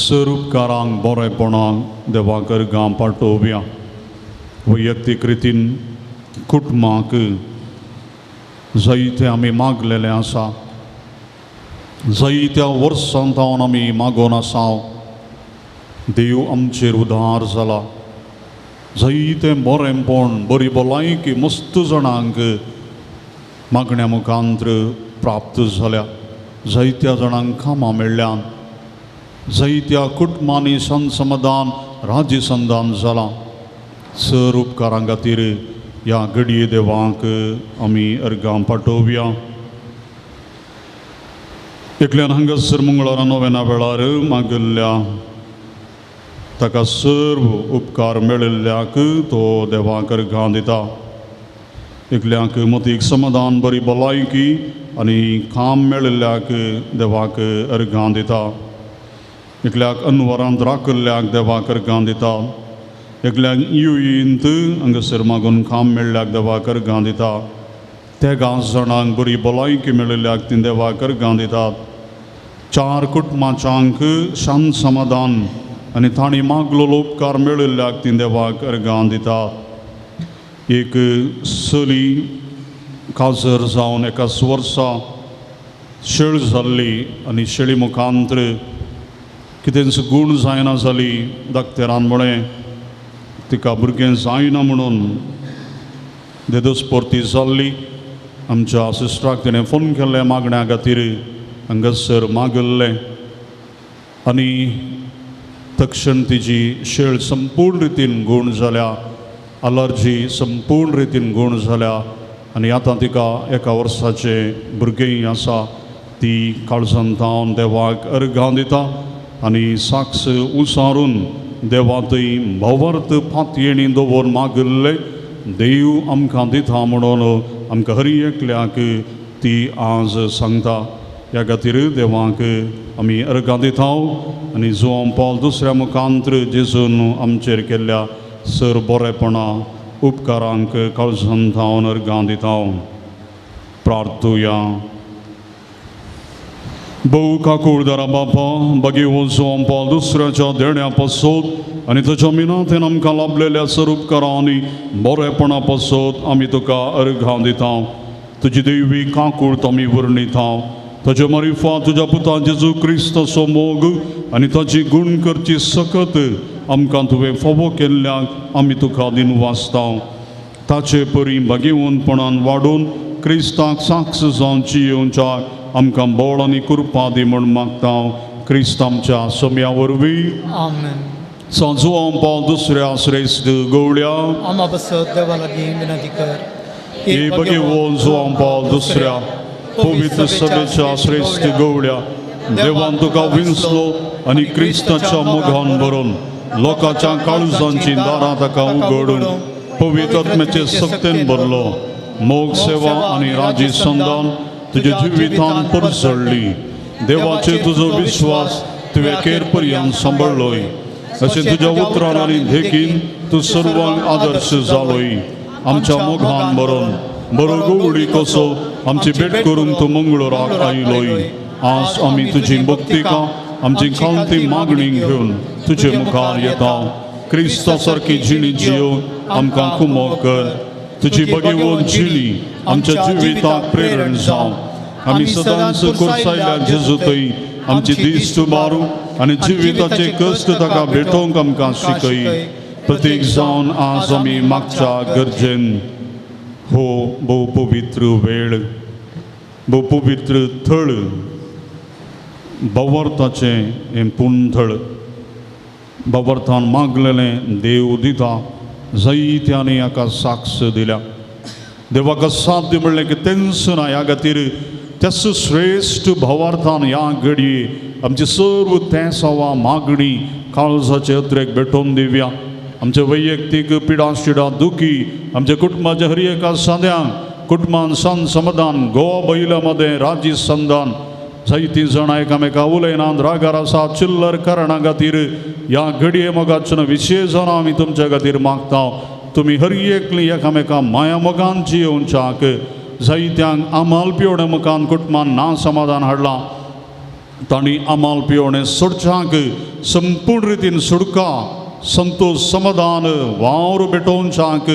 सर उपकारांक बरेपणाक देवाक अर्गां पाठोवया वैयक्तीक रितीन कुटुंबाक जायते आमी मागलेले आसा जायत्या वर्सां जावन आमी मागोन आसा देव आमचेर उदार जाला जायते बरेंपण बरी भलायकी मस्त जाणांक मागण्या मुखांत्र प्राप्त जाल्या जायत्या जाणांक कामां मेळ्ळ्यान जायत्या कुटुंबांनी समाधान राज्य संधान जालां सर उपकारां खातीर ह्या घडये देवाक आमी अर्गां पाठोवया एकल्यान हांगासर मंगळारा नोवेना वेळार मागल्ल्या ताका सर्व उपकार मेळिल्ल्याक तो देवाक अर्गां दिता एकल्याक मतीक समाधान बरी भलायकी आनी काम मेळिल्ल्याक देवाक अर्गां दिता एकल्याक अनवरांत राखल्ल्याक देवाक अर्गां दिता एकल्याक युयेंत हांगासर मागून काम मेळ्ळ्याक देवाक अर्गां दिता त्या 10 जाणांक बरी भलायकी मेळिल्ल्याक ती देवाक अर्गां दितात 4 कुटुंबांच्यांक शांत समाधान आनी तांणी मागलेलो उपकार मेळिल्ल्याक ती देवाक अर्गां दितात एक चली काजर जावन एकाच वर्सा शेळ जाल्ली आनी शेळी मुखांत्र कितेंच गूण जायना जाली दाक्तेरान म्हळें तिका भुरगें जायना म्हणून देदोस्पोर्ती जाल्ली आमच्या सिस्टराक तिणें फोन केल्ले मागण्या खातीर हांगासर मागल्लें आनी तक्षण तिजी शेळ संपूर्ण रितीन गूण जाल्या अलर्जी संपूर्ण रितीन गूण जाल्या आनी आतां तिका 1 वर्साचें भुरगेंय आसा ती काळजांतावन देवाक अर्गां दिता आनी साक्ष उसारून देवा थंय भवर्त फातयेणी दवरून मागल्ले देव आमकां दिता म्हणून आमकां हर एकल्याक ती आज सांगता ह्या खातीर देवाक आमी अर्गां दिता आनी जुवान पावल दुसऱ्या मुखांत्र जेजून आमचेर केल्ल्या सर बरेपणा उपकारांक काळजांतावन अर्गां दिता प्रार्थुया बहु काकूळदारा बापा बगी जुवान पावल दुसऱ्याच्या देण्या पासत आनी ताच्या मिनातेन आमकां लाभलेल्या सर उपकारांनी बरेपणा पासत आमी तुका अर्गां दिता तुजी दैवी काकूळट आमी वर्णिता ताचे मारिफा तुज्या पुता जेजू क्रिस्ताचो मोग आनी ताची गुण करची सकत आमकां तुवें फोवो केल्ल्याक आमी तुका दिन वाचता ताचे परी बागेवनपणान वाडून क्रिस्ताक साक्ष जावची येवच्या आमकां बळ आनी कृपा दी म्हूण मागता क्रिस्त आमच्या सोम्या वरवीं आमेन सांजो पावल दुसऱ्या श्रेश्ठ गवळ्या आमा बसत देवा लागीं विनंती कर हे बागेवोन जो पावल दुसऱ्या पवित्र सभेच्या श्रेष्ठ गवड्या देवान तुका विंचलो आनी क्रिस्ताच्या मोगान भरून लोकांच्या काळुजांची दारां ताका उगडून पवित्र आत्म्याचे सक्तीन भरलो मोग सेवा आनी राजी संदान तुझे जिवितान परसडली देवाचे तुजो विश्वास तुवें अखेर पर्यंत सांबाळलोय अशें तुज्या उतरान आनी देखीन तूं सर्वांक आदर्श जालोय आमच्या मोगान भरून बरो गवडी कसो आमची भेट करून तूं मंगळूराक आयलोय आज आमी तुजी भक्तिका आमची खावती मागणी घेवन तुजे मुखार येता क्रिस्ता सारकी जिणी जियोवन आमकां कुमोग कर तुजी बगीवोन जिणी आमच्या जिविताक प्रेरण जावं आमी सदांच कुरसायल्या जेजूतय आमची दिश्ट मारू आनी जिविताचे कश्ट ताका भेटोवंक आमकां शिकय प्रतीक जावन आज आमी मागच्या गरजेन हो भोव पवित्र वेळ भोव पवित्र थळ भवर्ताचें हें पुणथळ भवर्तान मागलेलें देव दिता जायत्यांनी हाका साक्ष दिल्या देवाक साध्य म्हणलें की तेंच ना ह्या खातीर त्याच श्रेष्ठ भवार्थान ह्या घडये आमची सर्व तेंसावा मागणी काळजाचे अत्रेक भेटोवन दिवया आमचे वैयक्तीक पिडा शिडा दुखी आमच्या कुटुंबाच्या हर एका साद्यांक कुटुंबान सन समाधान गोवा बैला मध्ये राजी संधान जायतीं जाणां एकामेका उलयनात रागार आसा चिल्लर कारणा खातीर ह्या घडये मोगाच्यान विशेश जावन आमी तुमच्या खातीर मागता तुमी हर एकलीं एकामेका माया मोगान जियोवच्याक जायत्यांक आमाल पिवणे मुखान कुटुंबान ना समाधान हाडलां तांणी आमाल पिवणे सोडच्याक संपूर्ण रितीन सुडका संतोष समाधान वावर भेटोवच्याक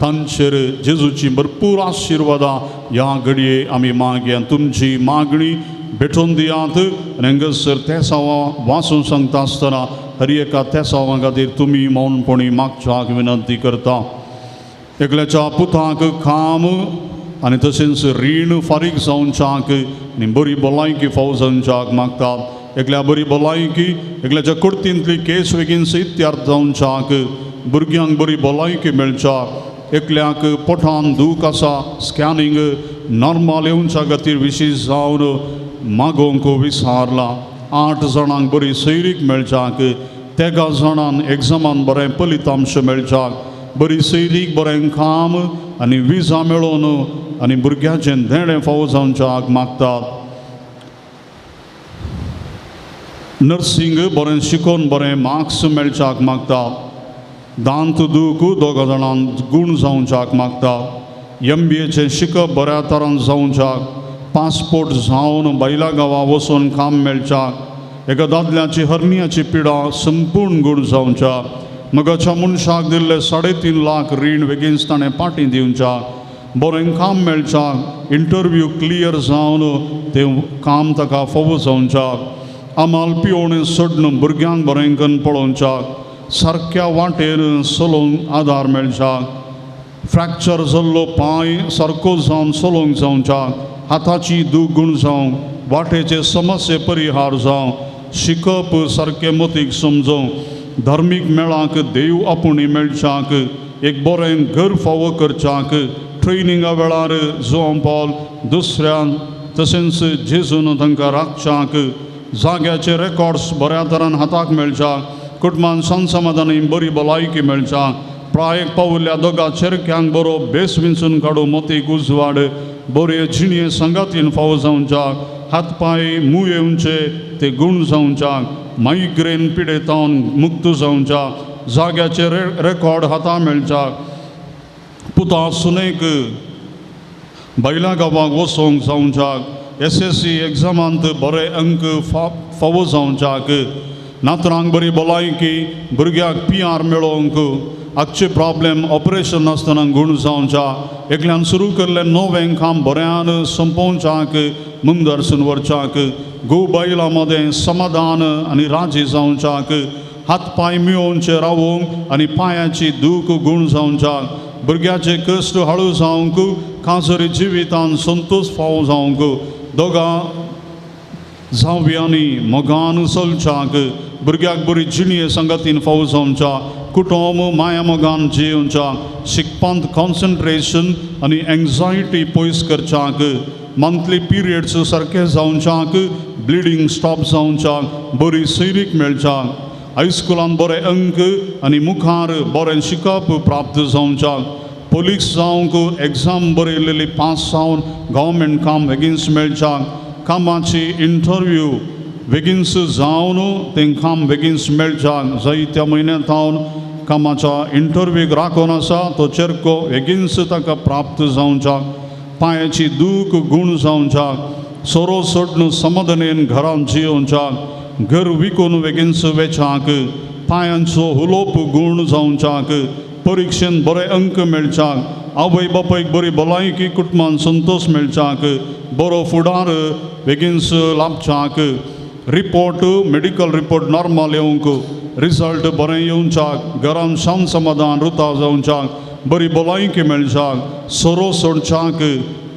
तांचेर जेजूची भरपूर आशिर्वादां ह्या घडये आमी मागया तुमची मागणी भेटोवन दियात आनी हांगासर तेंसावा वाचून सांगता आसतना हर एका तेंसावा खातीर तुमी मौनपणी मागच्याक विनंती करता एकल्याच्या पुताक काम आनी तशेंच रीण फारीक जावच्याक आनी बरी भलायकी फावो जावच्याक मागतात एकल्या बरी भलायकी एकल्याच्या कुर्तींतली केस बेगीन इत्यार्थ जावच्याक भुरग्यांक बरी भलायकी मेळच्याक एकल्याक पोटान दूख आसा स्कॅनिंग नॉर्मल येवच्या खातीर विशेश जावन मागोवंक विचारला 8 जाणांक बरी सैरीक मेळच्याक 13 जाणांक एग्जामान बरें फलितांश मेळच्याक बरी सैरीक बरें काम आनी विजा मेळोवन आनी भुरग्याचें धेडे फावो जावच्याक मागतात नर्सिंग बरें शिकोवन बरें मार्क्स मेळच्याक मागतात दांत दूख 2 जाणांक गूण जावच्याक मागतात MBAचें शिकप बऱ्या तरान जावच्याक पासपोर्ट जावन बैला गांवा वचून काम मेळच्याक एका दादल्याची हर्नियाची पिडा संपूर्ण गूण जावच्याक मगाच्या मनशाक दिल्ले 3.5 लाख रीण बेगीनच ताणें पाटी दिवच्याक बरें काम मेळच्याक इंटरव्यू क्लियर जावन तें काम ताका फावो जावच्याक आमाल पिवणें सोडून भुरग्यांक बरें करून पळोवच्याक सारक्या वाटेर चलोवंक आदार मेळच्याक फ्रॅक्चर जाल्लो पांय सारको जावन चलोवंक जावच्याक हाताची दुगूण जावं वाटेचे समस्ये परिहार जावं शिकप सारकें मतीक समजोवं धार्मीक मेळाक देव आपुणी मेळच्याक एक बरें घर फावो करच्याक ट्रेनिंगा वेळार जोन पॉल दुसऱ्यान तशेंच जेजून तांकां राखच्याक जाग्याचे रेकॉर्ड्स बऱ्या तरान हाताक मेळच्याक कुटुंबान संसमाधानी बरी भलायकी मेळच्याक प्रायेक पावुल्ल्या दोगा चेरक्यांक बरो बेस विंचून काडूं मतीक उजवाड बरे जिणये संगातीन फावो जावच्याक हात पांय मूय येवचे ते गूण जावच्याक मायग्रेन पिडेतावन मुक्त जावच्याक जाग्याचे रेकॉर्ड हाता मेळच्याक पुता सुनेक बैला गांवाक वचोंक जावच्याक SSC एग्जामांत बरे अंक फावो जावच्याक नातरांक बरी भलायकी भुरग्याक PR मेळोवंक आजचे प्रॉब्लेम ऑपरेशन नासतना गूण जावच्याक एकल्यान सुरू केल्लें नवें काम बऱ्यान संपोवच्याक मुंदरसून व्हरच्याक गो बैला मदें समाधान आनी राजी जावच्याक हात पांय मिळोवचे रावोंक आनी पांयाची दूख गूण जावच्याक भुरग्याचे कश्ट हळू जावंक काजरी जिवितान संतोष फावो जावंक दोगां जावयांनी मोगान चलच्याक भुरग्याक बरी जिणये संगतीन फावो जावच्याक कुटुंब माया मोगान जियोवच्याक शिकपांत कॉन्सन्ट्रेशन आनी एंग्जायटी पयस करच्याक मंथली पिरियड्स सारके जावच्याक ब्लिडींग स्टॉप जावच्याक बरी सैरीक मेळच्याक हायस्कुलान बरे अंक आनी मुखार बरें शिकप प्राप्त जावच्याक पुलीस जावंक एग्जाम बरयलेली पास जावन गव्हर्मेंट काम बेगीनच मेळच्याक कामाची इंटरव्यू बेगीनच जावन तें काम बेगीनच मेळच्याक जायत्या म्हयन्यांत हांव कामाच्या इंटरव्यूक राखून आसा तो चेरको बेगीनच ताका प्राप्त जावच्याक पांयाची दूख गूण जावच्याक सोरो सोडून समाधानेन घरांत जियोवच्याक घर विकून बेगीनच वेचाक पांयांचो उलोवप गूण जावच्याक परिक्षेन बरे अंक मेळच्याक आवय बापायक बरी भलायकी कुटुंबान संतोष मेळच्याक बरो फुडार बेगीनच लाभच्याक रिपोर्ट मेडिकल रिपोर्ट नॉर्मल येवंक रिजल्ट बरें येवच्याक घरान शांत समाधान रुता जावच्याक बरी भलायकी मेळच्याक सोरो सोडच्याक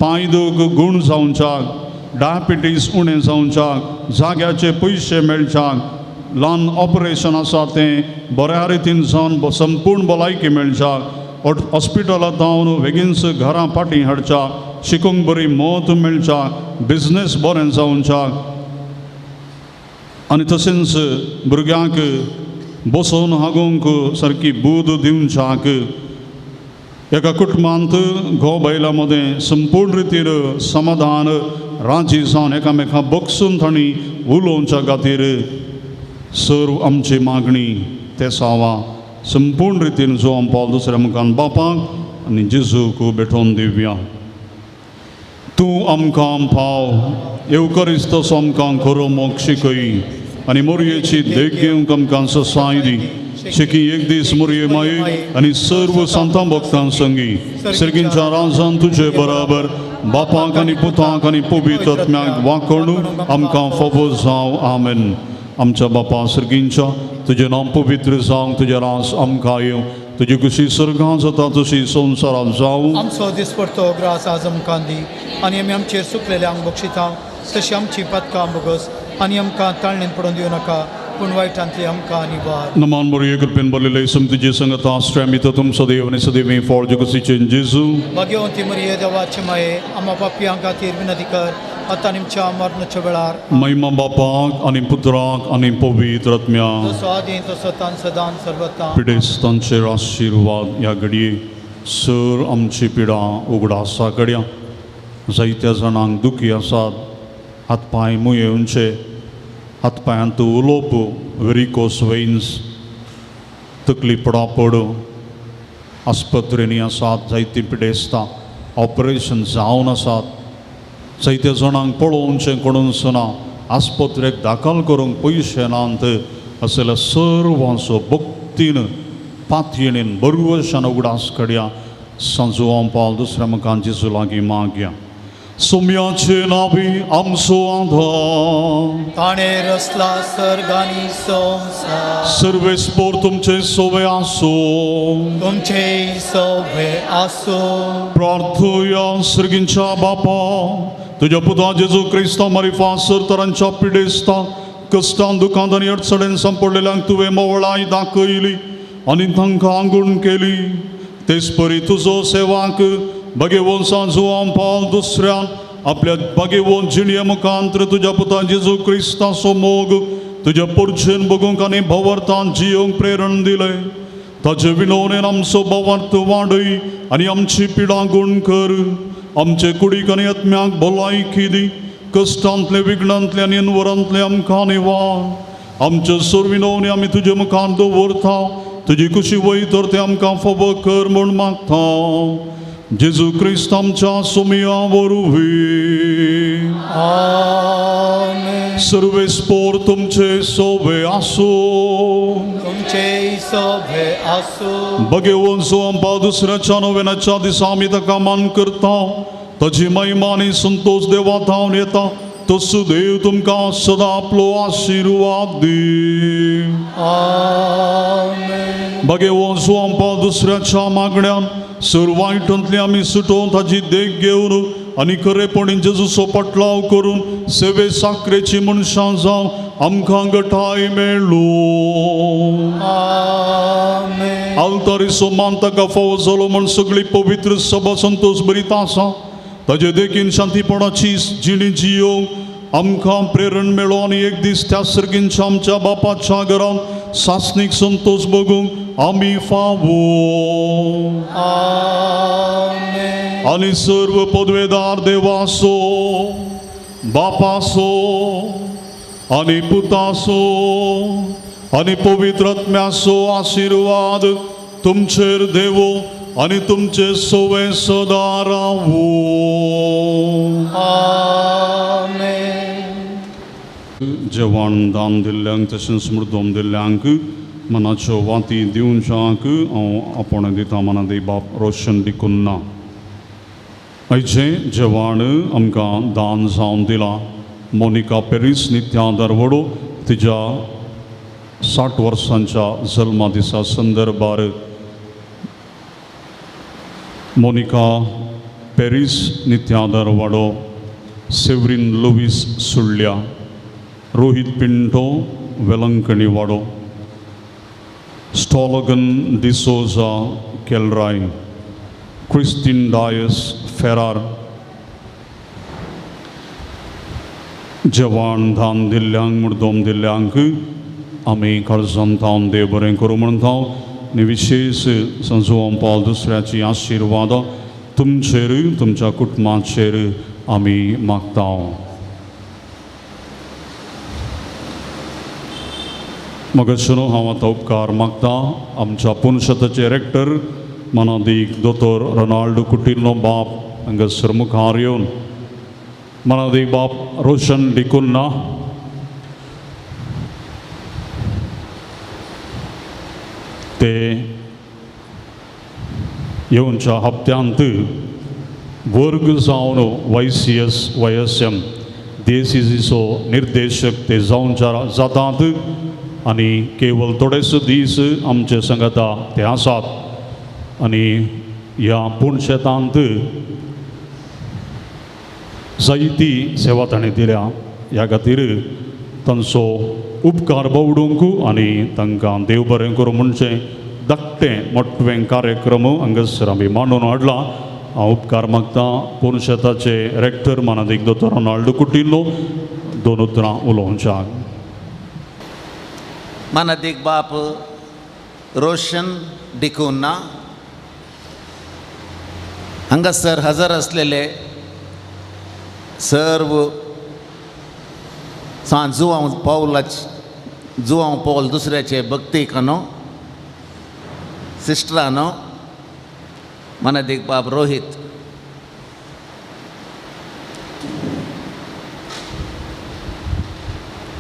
पांय दूख गूण जावच्याक डायबिटीज उणें जावच्याक जाग्याचे पयशे मेळच्याक ल्हान ऑपरेशन आसा तें बऱ्या रितीन जावन संपूर्ण भलायकी मेळच्याक हॉस्पिटलांत हांव बेगीनच घरा फाटीं हाडच्याक शिकूंक बरी मोत मेळच्याक बिजनेस बरें जावच्याक आनी तशेंच भुरग्यांक बसून हागोवंक सारकी बूद दिवच्याक एका कुटुंबांत घोव बायलां मदें संपूर्ण रितीन समाधान राजी जावन एकामेकां बगसून तांणी उलोवच्या खातीर सर्व आमची मागणी ते सावा संपूर्ण रितीन जो पावल दुसऱ्या मुखान बापाक आनी जेजूक भेटोवन दिवया तूं आमकां पाव येवकरीस्त तसो आमकां खरो मोग शिकय आनी मोरयेची देख घेवंक आमकां ससाय दी शिकी एक दीस मोरये माये आनी सर्व संतां भक्तां संगी सर्गींच्या राजान तुजे बराबर बापाक आनी पुताक आनी पवित्र आत्म्याक वाकोण आमकां फोबो जावं आमेन आमच्या बापा सर्गींच्या तुजें नांव पवित्र जावं तुजें रास आमकां येवं तुजी कशी सर्गां जाता तशी संवसारांत जावं आमचो दिसपडतो ग्रास आज आमकां दी आनी आमी आमचेर सुकलेल्यांक बक्षिता तशी आमची पदकां बोगस आनी आमकां ताळणेन पडून दिवं नाका पूण वायटांतली आमकां निवार नमान मोरये कृपेन भरलेले समतीचे संगत आश्रय तुम सदैव आनी सदैव फॉर जगसीचे जेजू भाग्यवंती मरिये देवाचे माये आम्हा पापयां खातीर विनंती कर आतां आमच्या मरणाच्या वेळार महिमा बापाक आनी पुत्राक आनी पवित्र आत्म्याक जसो आदी तसो तान सदां सर्वता पिडेस्तांचे आशिर्वाद ह्या घडये सर आमची पिडा उगडासा कड्या जायत्या जाणांक दुखी आसात हातपांय मुयेवंचे हातपांयांत उलोवप वेरिकोस वेन्स तकली पडापड आस्पत्रेनी आसात जायतीं पिडेस्तां ऑपरेशन जावन आसात जायत्या जाणांक पळोवनचें कोणून सुना आस्पत्रेक दाखल करूंक पयशे नात असल्या सर्वांचो भक्तीन पातयेणेन बरवशान उगडास काडया सांजो पावल दुसऱ्या मुखान जेजू लागीं मागया सोम्याचे नावी आमचो आधार ताणें रचला सर्गांनी संवसार सर्वेस्पोर तुमचे सोवे आसो तुमचे सोबे आसो प्रार्थुया सर्गींच्या बापा तुझ्या पुता जेजू क्रिस्ता मारिफा सर तरांच्या पिडेस्तां कश्टां दुखांत आनी अडचणेन सांपडलेल्यांक तुवें मोवळाय दाखयली आनी तांकां आंगूण केली तेच परी तुजो सेवाक भगेवंसान जुवां पावल दुसऱ्यान आपल्या भगेवंत जिणये मुखांतर तुज्या पुता जेजू क्रिस्ताचो मोग तुज्या पुरचेन बगूंक आनी भवर्तान जियोंक प्रेरण दिलें ताचे विनवणेन आमचो भवर्त वाडय आनी आमची पिडा गूण कर आमचे कुडीक आनी आत्म्याक भलायकी दी कश्टांतले विघ्नांतले आनी अनवरांतले आमकां निवार आमचे सोर विनवणी आमी तुजे मुखार दवरता तुजी खुशी वय तर ते आमकां फोबो कर म्हूण मागता जेजू क्रिस्त आमच्या सोमिया वरवीं आमेन सर्वेस्पोर तुमचे सोबे आसो तुमचे सोबे आसो भगेवंचो आमकां दुसऱ्याच्या नव्याच्या दिसा आमी ताका मान करता ताची महिमा आनी संतोष देवा धांवन येता तसो देव तुमकां सदां आपलो आशिर्वाद दी आमेन भगेवंचो आमकां दुसऱ्याच्या मागण्यान सर वायटांतली आमी सुटोवन ताची देख घेवन आनी खरेपणीन जेजूचो पटलाव करून सेवे साखरेची मनशां जावं आमकां गटाय मेळ्ळो आमेन आल्तारीचो मान ताका फावो जालो म्हण सगळी पवित्र सभा संतोष बरीत आसा ताजे देखीन शांतीपणाची जिणी जियोंक आमकां प्रेरण मेळो आनी एक दीस त्या सर्गींच्या आमच्या बापाच्या घरांत सासणीक संतोष बगूंक आमी फावो आमेन. आनी सर्व पदवेदार देवासो बापासो आनी पुतासो आनी पवित्र आत्म्याचो आशिर्वाद तुमचेर देवो आनी तुमचे सोवे सदा रावो. आमेन. जेवण दान दिल्ल्यांक तशेंच मुर्दोम दिल्ल्यांक मनाच्यो वाती दिवच्याक हांव आपण दिता मना दी बाप रोशन दिकून ना. आयचें जेवण आमकां दान जावन दिलां मोनिका पेरीस नित्यादार वडो तिच्या 60 वर्सांच्या जल्मा दिसा संदर्भार मोनिका पेरीस नित्यादार वाडो सेवरीन लुईस सुळ्या रोहित पिंटो वेलंकणी वाडो स्टॉलगन डिसोजा केलराय क्रिस्टीन डायस फेरार जेवण दान दिल्ल्यांक मुर्दोम दिल्ल्यांक आमी काळजान थावन देव बरें करूं म्हणटा आनी विशेश संजोवम पावल दुसऱ्याची आशिर्वादां तुमचेर तुमच्या कुटुंबाचेर आमी मागता. मगशनो हांव आतां उपकार मागता आमच्या पुनशताचे रेक्टर मनादीक दोतोर रोनाल्डो कुटिल्लो बाप हांगासर मुखार येवन मनादीक बाप रोशन डिकुन्ना ते येवच्या हप्त्यांत वर्ग जावन YCS YSM देसीचो निर्देशक ते जावनच्या जातात आनी केवळ थोडेच दीस आमचे संगता ते आसात आनी ह्या पुणशेतांत जायती सेवा ताणें दिल्या. ह्या खातीर तांचो उपकार बावडूंक आनी तांकां देव बरें करूं म्हणचे धाकटें मोठवें कार्यक्रम हांगासर आमी मांडून हाडला. हांव उपकार मागता पुणशेताचे रेक्टर मानादीक दोतोर रोनाल्डो कुटिल्लो 2 उतरां उलोवच्याक. मानादीक बाप रोशन डिकुन्ना हांगासर हजर असलेले सर्व जुवांव पौल दुसऱ्याचे भक्तीकानो सिस्टरानो मानादीक बाप रोहित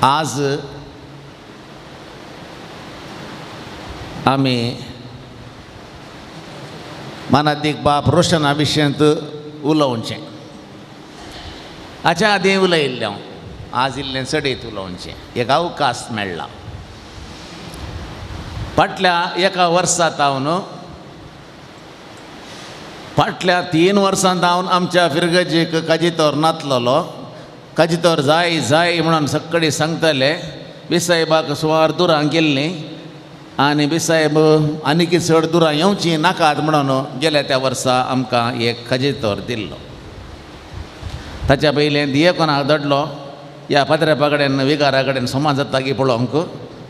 आज आमी मानादीक बाप रोशना विशयांत उलोवचें. हाच्या आदीं उलयल्लें हांव आज इल्लें चडीत उलोवचें एक अवकाश मेळ्ळा. फाटल्या 1 वर्सांत हांव न्हू फाटल्या 3 वर्सांत हांव आमच्या फिरगजेक काजीतोर नातलोलो. काजीतोर जाय जाय म्हणून सकाळीं सांगताले. बिसायबाक सुमार दुरां गेल्लीं आनी बिसायब आनीक चड दुरां येवचीं नाकात म्हणून गेल्या त्या वर्सा आमकां एक काजीतोर दिल्लो. ताच्या पयलें दियेकोनाक धाडलो. ह्या पात्र्यापा कडेन विगारा कडेन सोमा जाता की पळोवंक.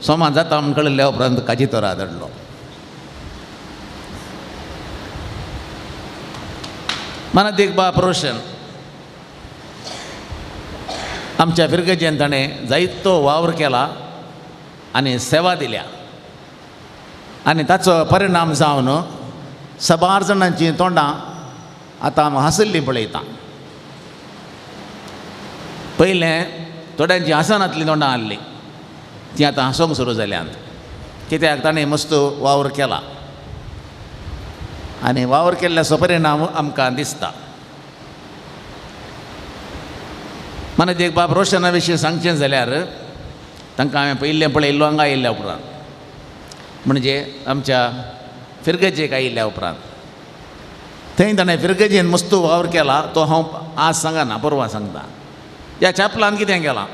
सोमा जाता म्हण कळिल्ल्या उपरांत काजीतोरा धाडलो. मानादीक बाप रोशन आमच्या फिरगेजेन ताणें जायतो वावर केला आनी सेवा दिल्या आनी ताचो परिणाम जावन सबार जाणांचीं तोंडां आतां हांव हांसल्लीं पळयतां. पयलें थोड्यांची हांसनांतलीं तोंडां आहलीं तीं आतां हांसोंक सुरू जाल्यांत. कित्याक ताणें मस्त वावर केला आनी वावर केल्ल्याचो परिणाम आमकां दिसता. मानादीक बाप रोशना विशीं सांगचें जाल्यार तांकां हांवें पयलें पळयल्लो हांगा आयिल्ल्या उपरांत म्हणजे आमच्या फिरगेजेक आयिल्ल्या उपरांत. थंय ताणें फिरगेजेन मस्त वावर केला तो हांव आज सांगना परवां सांगता. ह्या चॅपलान कितें केलां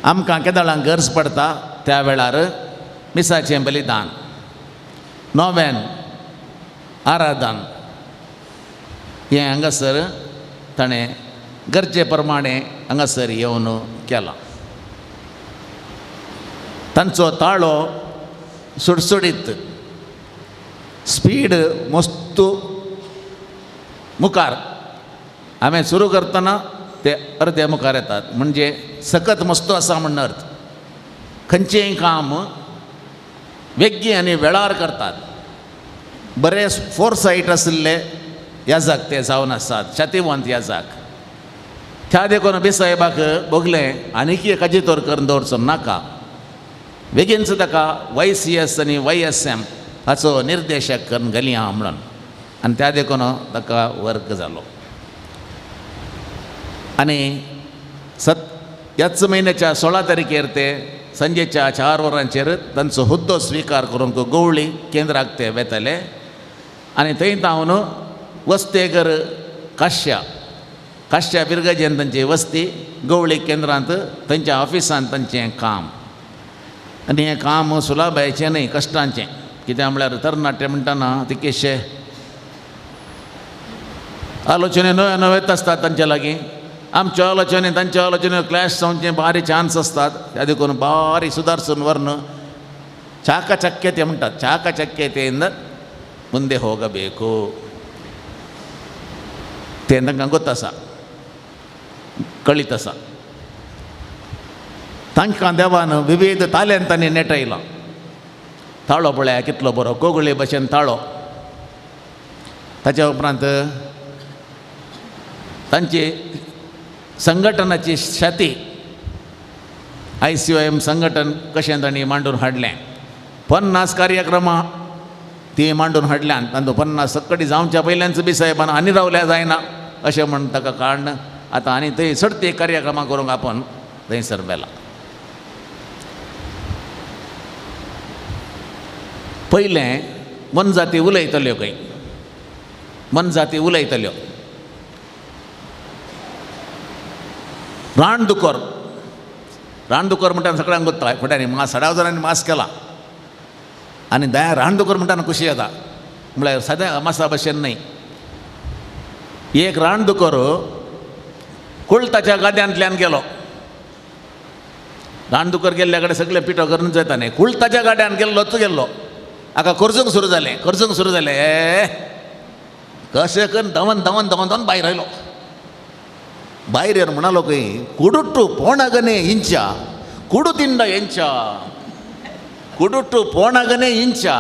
आमकां केदाळांक गरज पडटा त्या वेळार मिसाचें बलिदान नोवेन आराधन हें हांगासर ताणें गरजे प्रमाणे हांगासर येवन केलां. तांचो ताळो सुटसुटीत, स्पीड मस्त मुखार. हांवें सुरू करतना ते अर्दे मुखार येतात, म्हणजे सकत मस्तो आसा म्हणून अर्थ. खंयचेंय काम वेग्गी आनी वेळार करतात. बरे फोरसायट आशिल्ले याजाक ते जावन आसात, शतिवंत याजाक. त्या देखून बेसाहेबाक बगलें आनीक एकाची तोर करून दवरचो नाका. बेगीनच ताका YCS आनी YSM हाचो निर्देशक करून घालया म्हणून, आनी त्या देखून ताका वर्ग जालो. आनी ह्याच म्हयन्याच्या 16 तारखेर ते संजेच्या 4 वरांचेर तांचो हुद्दो स्विकार करूंक गवळी केंद्राक ते वेतले. आनी थंय तावन वस्तेकर काश्या बिरगजेन तांची वस्ती, गवळी केंद्रांत तांच्या ऑफिसांत तांचें काम. आनी हें काम सुलाबायचें न्हय, कश्टांचें. कित्याक म्हळ्यार तरणाटे म्हणटाना तितकेशे आलोचने नव्यो नव्योच आसतात तांचे लागीं. आमच्यो आलोचने तांच्यो आलोचने क्लॅश जावचे बारी चान्स असतात. त्या देखून बारी सुदारसून व्हरून ಚಾಕಚಕ್ಯತೆ म्हणटात. ಚಾಕಚಕ್ಯತೆಯಿಂದ ಮುಂದೆ ಹೋಗಬೇಕು ते तांकां ಗೊತ್ತಾसा, कळीत आसा. तांकां देवान विविध तालेंतांनी नेटयलां. ताळो पळया कितलो बरो, कोगळे भशेन ताळो. ताच्या उपरांत तांची संघटनाची शाती, ICOM संघटन कशें तांणी मांडून हाडलें. 50 कार्यक्रमां ती मांडून हाडल्यान. तांचो 50 सक्कडी जावच्या पयल्याच बी साहेबान आनी रावल्या जायना अशें म्हण ताका काडन आतां आनी थंय सर्ती कार्यक्रमां करूंक आपूण थंयसर मेला. पयलें मनजाती उलयतल्यो खंय, मनजाती उलयतल्यो. रानदुकर म्हणटा सगळ्यांक गोत्ता. फुड्यांनी मास 10,000 मास केला आनी रानदुकर म्हणटाना खुशी येता. म्हळ्यार सद्या मासा भशेन न्हय. एक रानदुकर कुळताच्या गाद्यांतल्यान गेलो. रानदुकर गेल्ल्या कडेन सगळे पिठो करून जाताले. कुळताच्या गाड्यान गेल्लो. हाका कर्जूंक सुरू जालें. कशें करून धांवन भायर आयलो. भायर येवन म्हणालो खंय, कुडुट्टू पोणगने इंचा कुडू तिंड यांच्या, कुडुट्टू पोणगने इंचा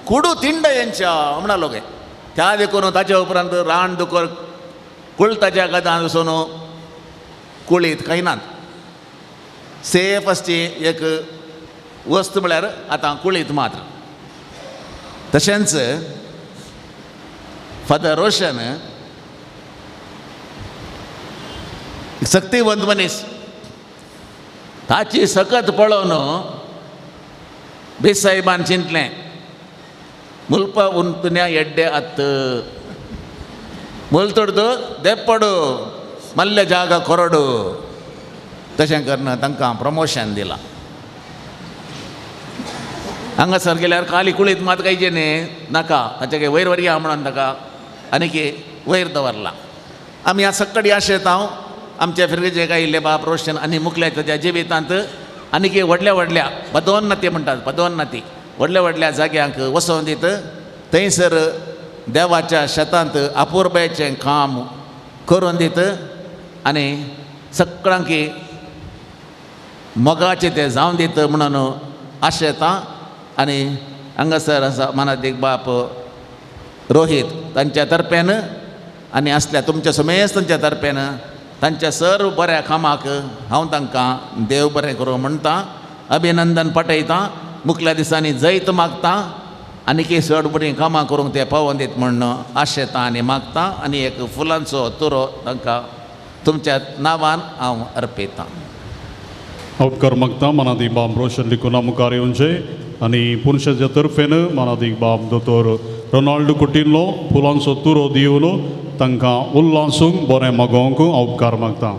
कुडू तिंड यांच्या म्हणालो खंय. त्या देखून ताच्या उपरांत रानदुकर कुळताच्या गादान वचून कुळीत कांय नात. सेफ आसची एक वस्त म्हळ्यार आतां कुळीत मात्र. तशेंच फादर रोशन सक्तिवंत मनीस, ताची सकत पळोवन बेसाहेबान चिंतलें, मुल्प उंतुन्या एड्डे अत्त मुल्तुड्दू देप्पडू मल्ले जाग कोरडू. तशें करून तांकां प्रमोशन दिलां. हांगासर गेल्यार खाली कुळीत मात कांयचे न्ही नाका, ताचे वयर व्हरया म्हणून ताका आनीक वयर दवरला. आमी ह्या सक्कडी आशेत हांव आमच्या फिरगेचे आयिल्ले बाब रोशन आनी मुखल्या ताच्या जिवितांत आनीक व्हडल्या पदोन्नती म्हणटात, पदोन्नती व्हडल्या जाग्यांक वचोन दित. थंयसर देवाच्या शेतांत अपुरबायेचें काम करून दित आनी सगळ्यांक मोगाचें तें जावन दित म्हणून आशेतां. आनी हांगासर आसा मानादीक बाप रोहीत तांच्या तर्फेन आनी आसल्या तुमच्या समेस्त तांच्या तर्फेन तांच्या सर्व बऱ्या कामाक हांव तांकां देव बरें करूं म्हणटा, अभिनंदन पाठयतां. मुखल्या दिसांनी जैत मागतां आनीक चड बरीं कामां करूंक ते पावोन दीत म्हणून आशेतां आनी मागतां. आनी एक फुलांचो तुरो तांकां तुमच्या नांवान हांव अर्पयतां. उपकार मागता मानादीक बाब रोशन लिखुना मुखार येवचे आनी पुरुषाच्या तर्फेन मानादीक बाब दोतोर रोनाल्ड कुटिल्लो फुलांचो तुरो दिवन तांकां उल्हासूंक बरें मागोवंक हांव उपकार मागतां.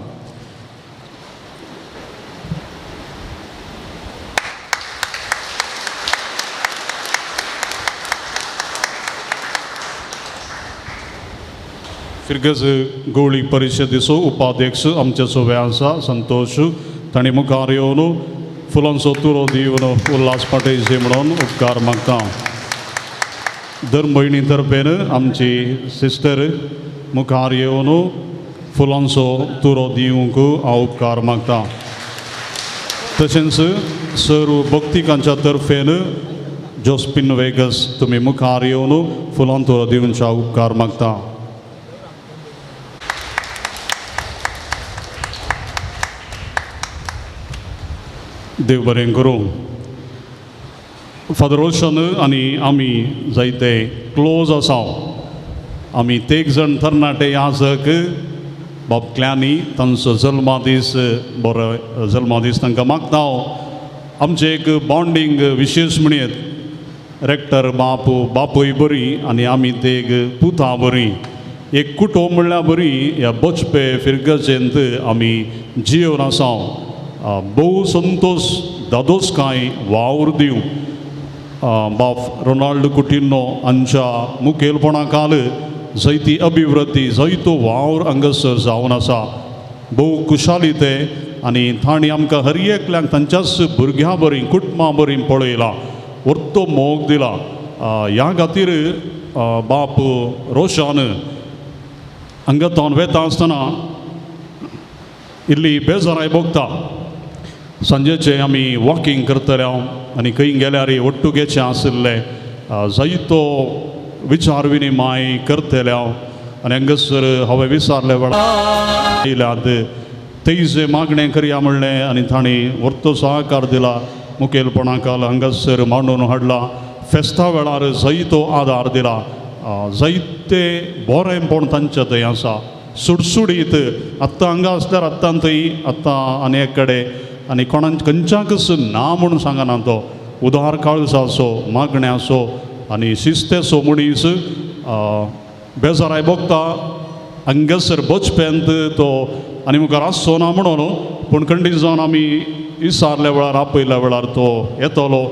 फिरगज गवळी परिशदेचो उपाध्यक्ष आमचे सोबे आसा संतोष ताणी मुखार येवन फुलांचो तुरो दिवन उल्हास पाटयचे म्हणून उपकार मागता. धर्म भयणी तर्फेन आमची सिस्टर मुखार येवन फुलांचो तुरो दिवंक हांव उपकार मागता. तशेंच सर्व भक्तिकांच्या तर्फेन जोस्पिन वेगस तुमी मुखार येवन फुलां तुरो दिवंचा उपकार मागता. देव बरें करूं. फादर रोशन आनी आमी जायते क्लोज आसा. आमी तेग जाण तरणाटे याजक बाबक्ल्यांनी तांचो जल्मादीस बरो जल्मादीस तांकां मागता. आमचे एक बॉन्डिंग विशेश म्हणयत रेक्टर बापूय बरी आनी आमी तेग पुता बरी एक कुटुंब म्हणल्यार बरी ह्या बचपे फिरगजेंत आमी जिवन आसा. भोव संतोश दादोसकाय वावर दिव बाप रोनाल्ड कुटिन्नो हांच्या मुखेलपणा खाल जायती अभिवृद्धी जायतो वावर हांगासर जावन आसा. भोव खुशाली ते आनी तांणी आमकां हर एकल्याक तांच्याच भुरग्यां बरीं कुटुंबां बरीं पळयलां व्हरतो मोग दिला. ह्या खातीर बाप रोशन हांगातावन वेता आसतना इल्ली बेजाराय भोगता. सांजेचे आमी वॉकिंग करतले आनी खंय गेल्यार ओट्टुगेचे आशिल्ले जायतो विचार विनिमय करतले आनी हांगासर हांवें विचारले वेळार तेजे मागणें करया म्हणलें आनी तांणी व्हरतो सहकार दिला. मुखेलपणाकाल हांगासर मांडून हाडला. फेस्ता वेळार जायतो आदार दिला. जायते बरेंपण तांचे थंय आसा. सुडसुडीत आत्तां हांगा आसल्यार आत्तां थंय आत्तां आनी एक कडेन आनी खंयच्याकच ना म्हणून सांगना तो. उदार काळज आसो मागणे आसो आनी शिस्तेचो मनीस बेजाराय भोगता हांगासर बचपेंत तो आनी मुखार आसचो ना म्हणून. पूण खंडीत जावन आमी विचारल्या वेळार आपयल्या वेळार तो येतलो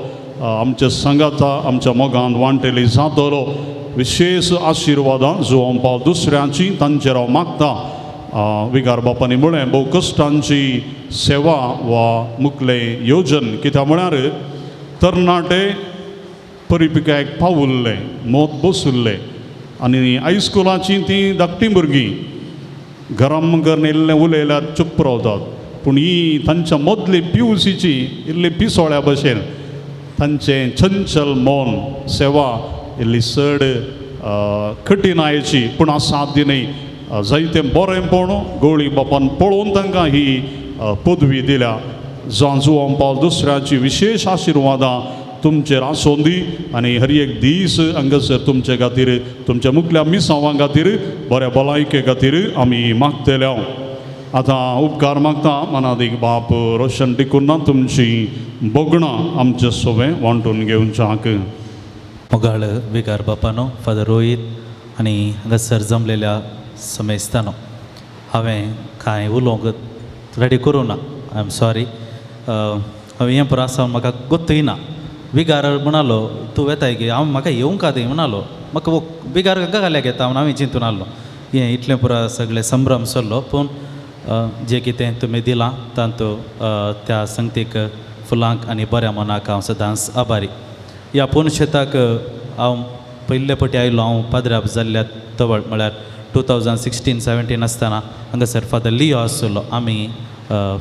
आमच्या संगाता आमच्या मोगांत वांटेली जातलो. विशेष आशिर्वादां जुवान पावल दुसऱ्यांची तांचेर हांव मागता. विगार बापांनी म्हळें भोव कश्टांची सेवा वा मुखलें येवजन कित्याक म्हळ्यार तरणाटे परिपिकायक पावुल्ले मोत बसुल्ले आनी हायस्कुलाचीं तीं धाकटीं भुरगीं घराम घर इल्लें उलयल्यार चुप्प रावतात. पूण ही तांच्या मदली पिवसीची इल्ली पिसोळ्या भशेन तांचें चंचल मौन सेवा इल्ली चड कठिनायेची पूण साथ दिनय जायतें बरेंपण गवळी बापान पळोवन तांकां ही पदवी दिल्या. जुवान पावल दुसऱ्याची विशेष आशिर्वादां तुमचेर आसूं दी आनी हर एक दीस हांगासर तुमचे खातीर तुमच्या मुखल्या मिसांवां खातीर बऱ्या भलायके खातीर आमी मागतले. आतां उपकार मागता मनादीक बाप रोशन टिकुन्ना तुमची बोगणां आमचे सोबे वांटून घेवच्याक. मोगाळ विगार बापानो फादर रोहीत आनी हांगासर जमलेल्या समेस्तानो हांवें कांय उलोवंक रेडी करूं ना. I am sorry. हांवें हें पळय आसा म्हाका गोत्तूय ना. विगार म्हणालो तूं येताय गे हांव म्हाका येवंक थंय म्हणालो म्हाका विगार हांकां घाल्याक येता म्हूण हांवें चिंतून आसलो. हें इतलें पुरो सगळें संभ्रम सरलो. पूण जें कितें तुमी दिलां तातूंत त्या संगतीक फुलांक आनी बऱ्या मनाक हांव सदांच आभारी. ह्या पुणशेताक हांव पयले फावटी आयलो हांव पाद्र्या जाल्ल्या तवळ म्हळ्यार 2016-17 आसतना हांगासर फादर लियो आसलो आमी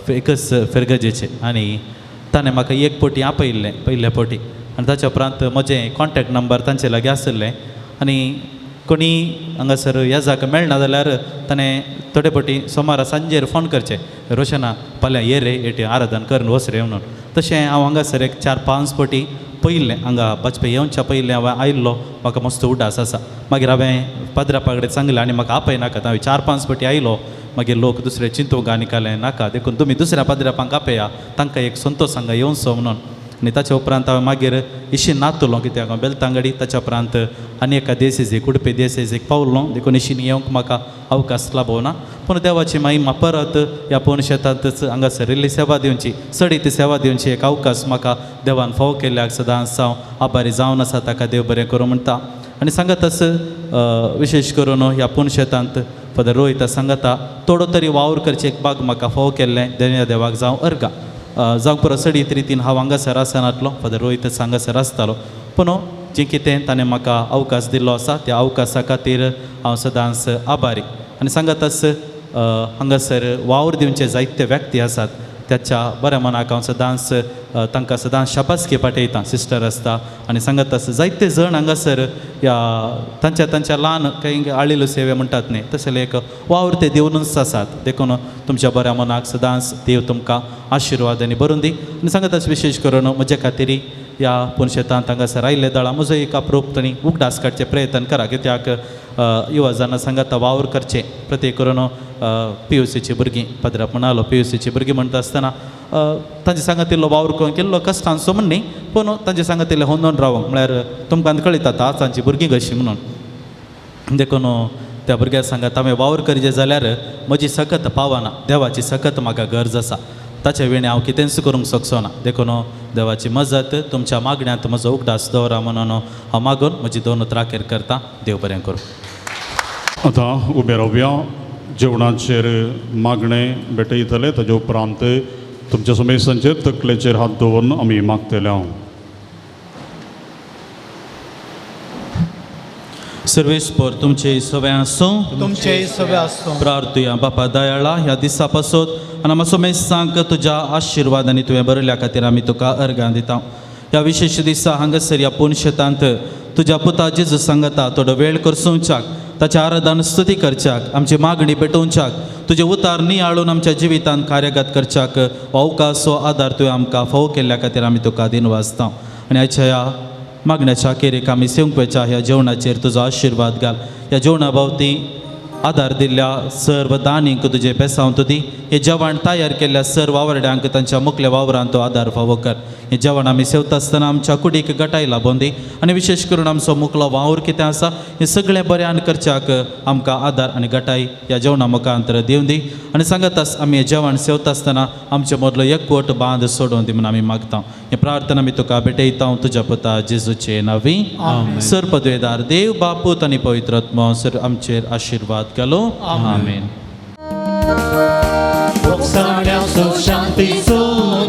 एकच फेरगजेचे आनी ताणें म्हाका एक फावटी आपयल्लें पयले फावटी आनी ताच्या उपरांत म्हजें कॉन्टॅक्ट नंबर तांचे लागीं आसलें आनी कोणी हांगासर ह्या जाका मेळना जाल्यार ताणें थोडे फावटी सोमारा सांजेर फोन करचें रोशना फाल्यां ये रे हेटी आराधन करून वच रे म्हणून. तशें हांव हांगासर एक 4-5 फावटी पयलें हांगा बचपे येवच्या पयलें हांवें आयिल्लो म्हाका मस्त उडास आसा. मागीर हांवें पाद्रा पागडेन सांगलें आनी म्हाका आपय नाका हांवें 4-5 फावटी आयलो. मागीर लोक दुसरे चिंतूंक आनी कालें नाका देखून तुमी दुसऱ्या पाद्रापांक आपया तांकां एक संतोश हांगा येवचो म्हणून. आनी ताच्या उपरांत हांवें मागीर इशीन नातलो कित्याक हांव बेलतांगडी ताच्या उपरांत आनी एका देसेजीक उडपी देसेजीक पावलो देखून इशीन येवंक म्हाका अवकाश लाभवना. पूण देवाची महिमा परत ह्या पोवन शेतांतच हांगासर इल्ली सेवा दिवची सडीत सेवा दिवची एक अवकाश म्हाका देवान फाव केल्याक सदांच हांव आभारी जावन आसा ताका देव बरें करूं म्हणटा. आनी सांगताच विशेश करून ह्या पोवन शेतांत फादर रोहिता सांगता थोडो तरी वावर करचे एक भाग म्हाका फोव केल्लें देण्या देवाक जावं अर्गा जावंक पुरो सडीत रितीन हांव हांगासर आसनातलो फादर रोहित हांगासर आसतालो पूण जें कितें ताणें म्हाका अवकाश दिल्लो आसा त्या अवकाशा खातीर हांव सदांच आभारी आनी सांगाताच हांगासर वावर दिवचे जायते व्यक्ती आसात त्याच्या बऱ्या मनाक हांव सदांच तांकां सदांच शाबासकी पाठयता सिस्टर आसता आनी सांगताच जायते जण हांगासर ह्या तांच्या ल्हान काही आळिल्यो सेवे म्हणटात न्ही तसले एक वावर ते दिवनूच आसात देखून तुमच्या बऱ्या मनाक सदांच देव तुमकां आशिर्वादांनी भरून दी आनी सांगताच विशेश करून म्हजे खातीर ह्या पुणशेतांत हांगासर आयिल्ले दळा म्हजो एक अप्रूप तांणी उगडास काडचे प्रयत्न करा कित्याक युवा जाणां सांगता वावर करचे प्रत्येक करून PUCची भुरगीं पदराप म्हणालो PUCची भुरगीं म्हणटा आसतना तांचे सांगातिल्लो वावर केल्लो कश्टांचो म्हण न्ही पूण तांचे सांगातिल्लें होंदोन रावंक म्हळ्यार तुमकां कळटा तांची भुरगीं कशीं म्हणून देखून त्या भुरग्याक सांगात हांवें वावर करचें जाल्यार म्हजी सकत पावना देवाची सकत म्हाका गरज आसा ताचे वेळी हांव कितेंच करूंक शकचो ना देखून देवाची मजत तुमच्या मागण्यांत म्हजो उगडास दवरा म्हणून हांव मागून म्हजी दोन उतरां करता देव बरें करूं आतां उबे रावया जेवणाचेर मागणे भेटयतले ताजे उपरांत तुमच्या समेसांचेर तकलेचेर हात दवरून आमी मागतले हांव सर्वेस्पर तुमचे सवे आसूं तुमचे सवे आसूं प्रार्थुया बापा दयाळा ह्या दिसा पासत आनी आमचो मेसांक तुज्या आशिर्वादांनी तुवें बरयल्या खातीर आमी तुका अर्गां दिता ह्या विशेश दिसा हांगासर ह्या पुणशेतांत तुज्या पुता जेजू सांगता थोडो वेळ करसूंच्याक ताच्या आराधन स्तुती करच्याक आमची मागणी पेटोवच्याक तुजे उतार नियाळून आमच्या जिवितांत कार्यगत करच्याक अवकाशो आदार तुवें आमकां फोव केल्ल्या खातीर आमी तुका दिनवाजता आनी आयच्या ह्या मागण्याच्या अखेरेक आमी सेवंकवेच्या ह्या जेवणाचेर तुजो आशिर्वाद घाल ह्या जेवणा भोंवती आदार दिल्ल्या सर्व दानींक तुजे बेसांव दी हे जेवण तयार केल्ल्या सर्व वावरड्यांक तांच्या मुखल्या वावरांत तो आदार फावो कर हे जेवण आमी सेवता आसतना आमच्या कुडीक गटाय लाबोवन दी आनी विशेश करून आमचो मुखलो वावर कितें आसा हें सगळें बऱ्यान करच्याक आमकां आदार आनी गटाय ह्या जेवणा मुखांतर दिवन दी आनी सांगत आमी हें जेवण सेवता आसतना आमचे मदलो एकवट बांद सोडून दी म्हणून आमी मागता हें प्रार्थना आमी तुका भेटयता तुज्या पुता जेजूचे नांवी सर्पद्वेदार देव बापूत आनी पवित्र आत्मा सर आमचेर आशिर्वाद घालो आमेन Boksaण्याचो शांतीचो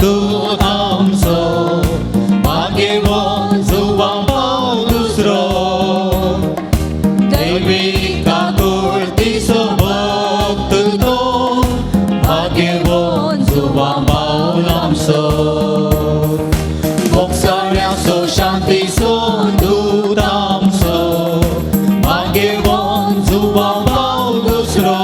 दूत आमचो मागे वचुवा पाव दुसरो दैवीक आकुर्तीचो भक्त तो मागे वचुवा पाव आमचो बoksaण्याचो शांतीचो दूत आमचो मागे वचुवा पाव दुसरो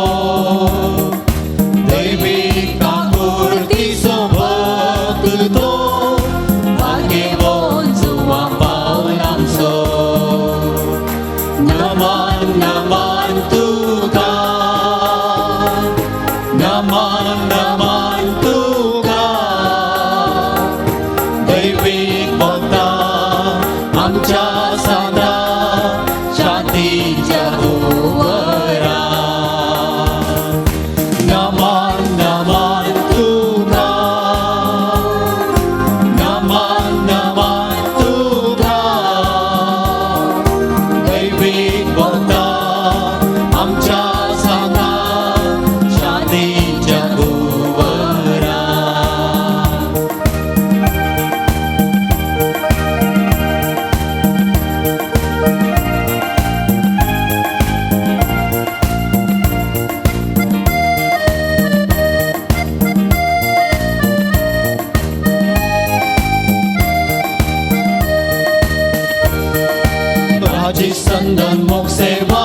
संदन मोग सेवा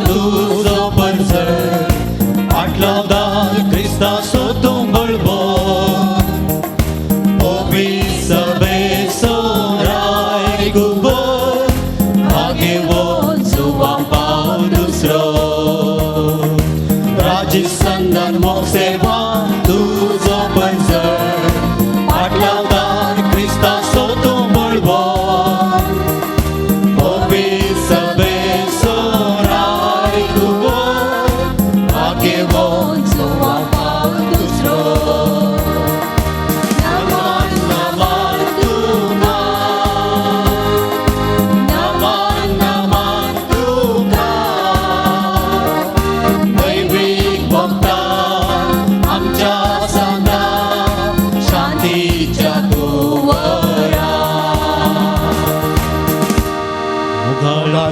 तुझो परजर आटलावदार क्रिस्ता सोतूं बळबो ओबी सबे सोराय गुबो मागे वचुवा पाव दुसरो राजी संदन मोग सेवा तुझो परजर आटलावदार Crysta सोतूं बळबो Give on to our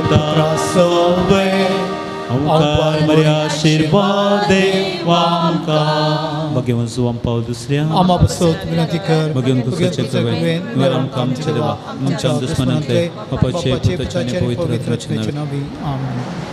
पुत्रा सवे ओंकार बरे आशीर्वाद देवा आमकां मगे वचूं पाव दुसऱ्या आमा बसत विनंती कर मगेन कुसाचे कवेन आमकां आमच्या देवा आमच्या दुस्मनांतले पापाचे पुताचे आनी पवित्र आत्म्याचे नांवे आमेन.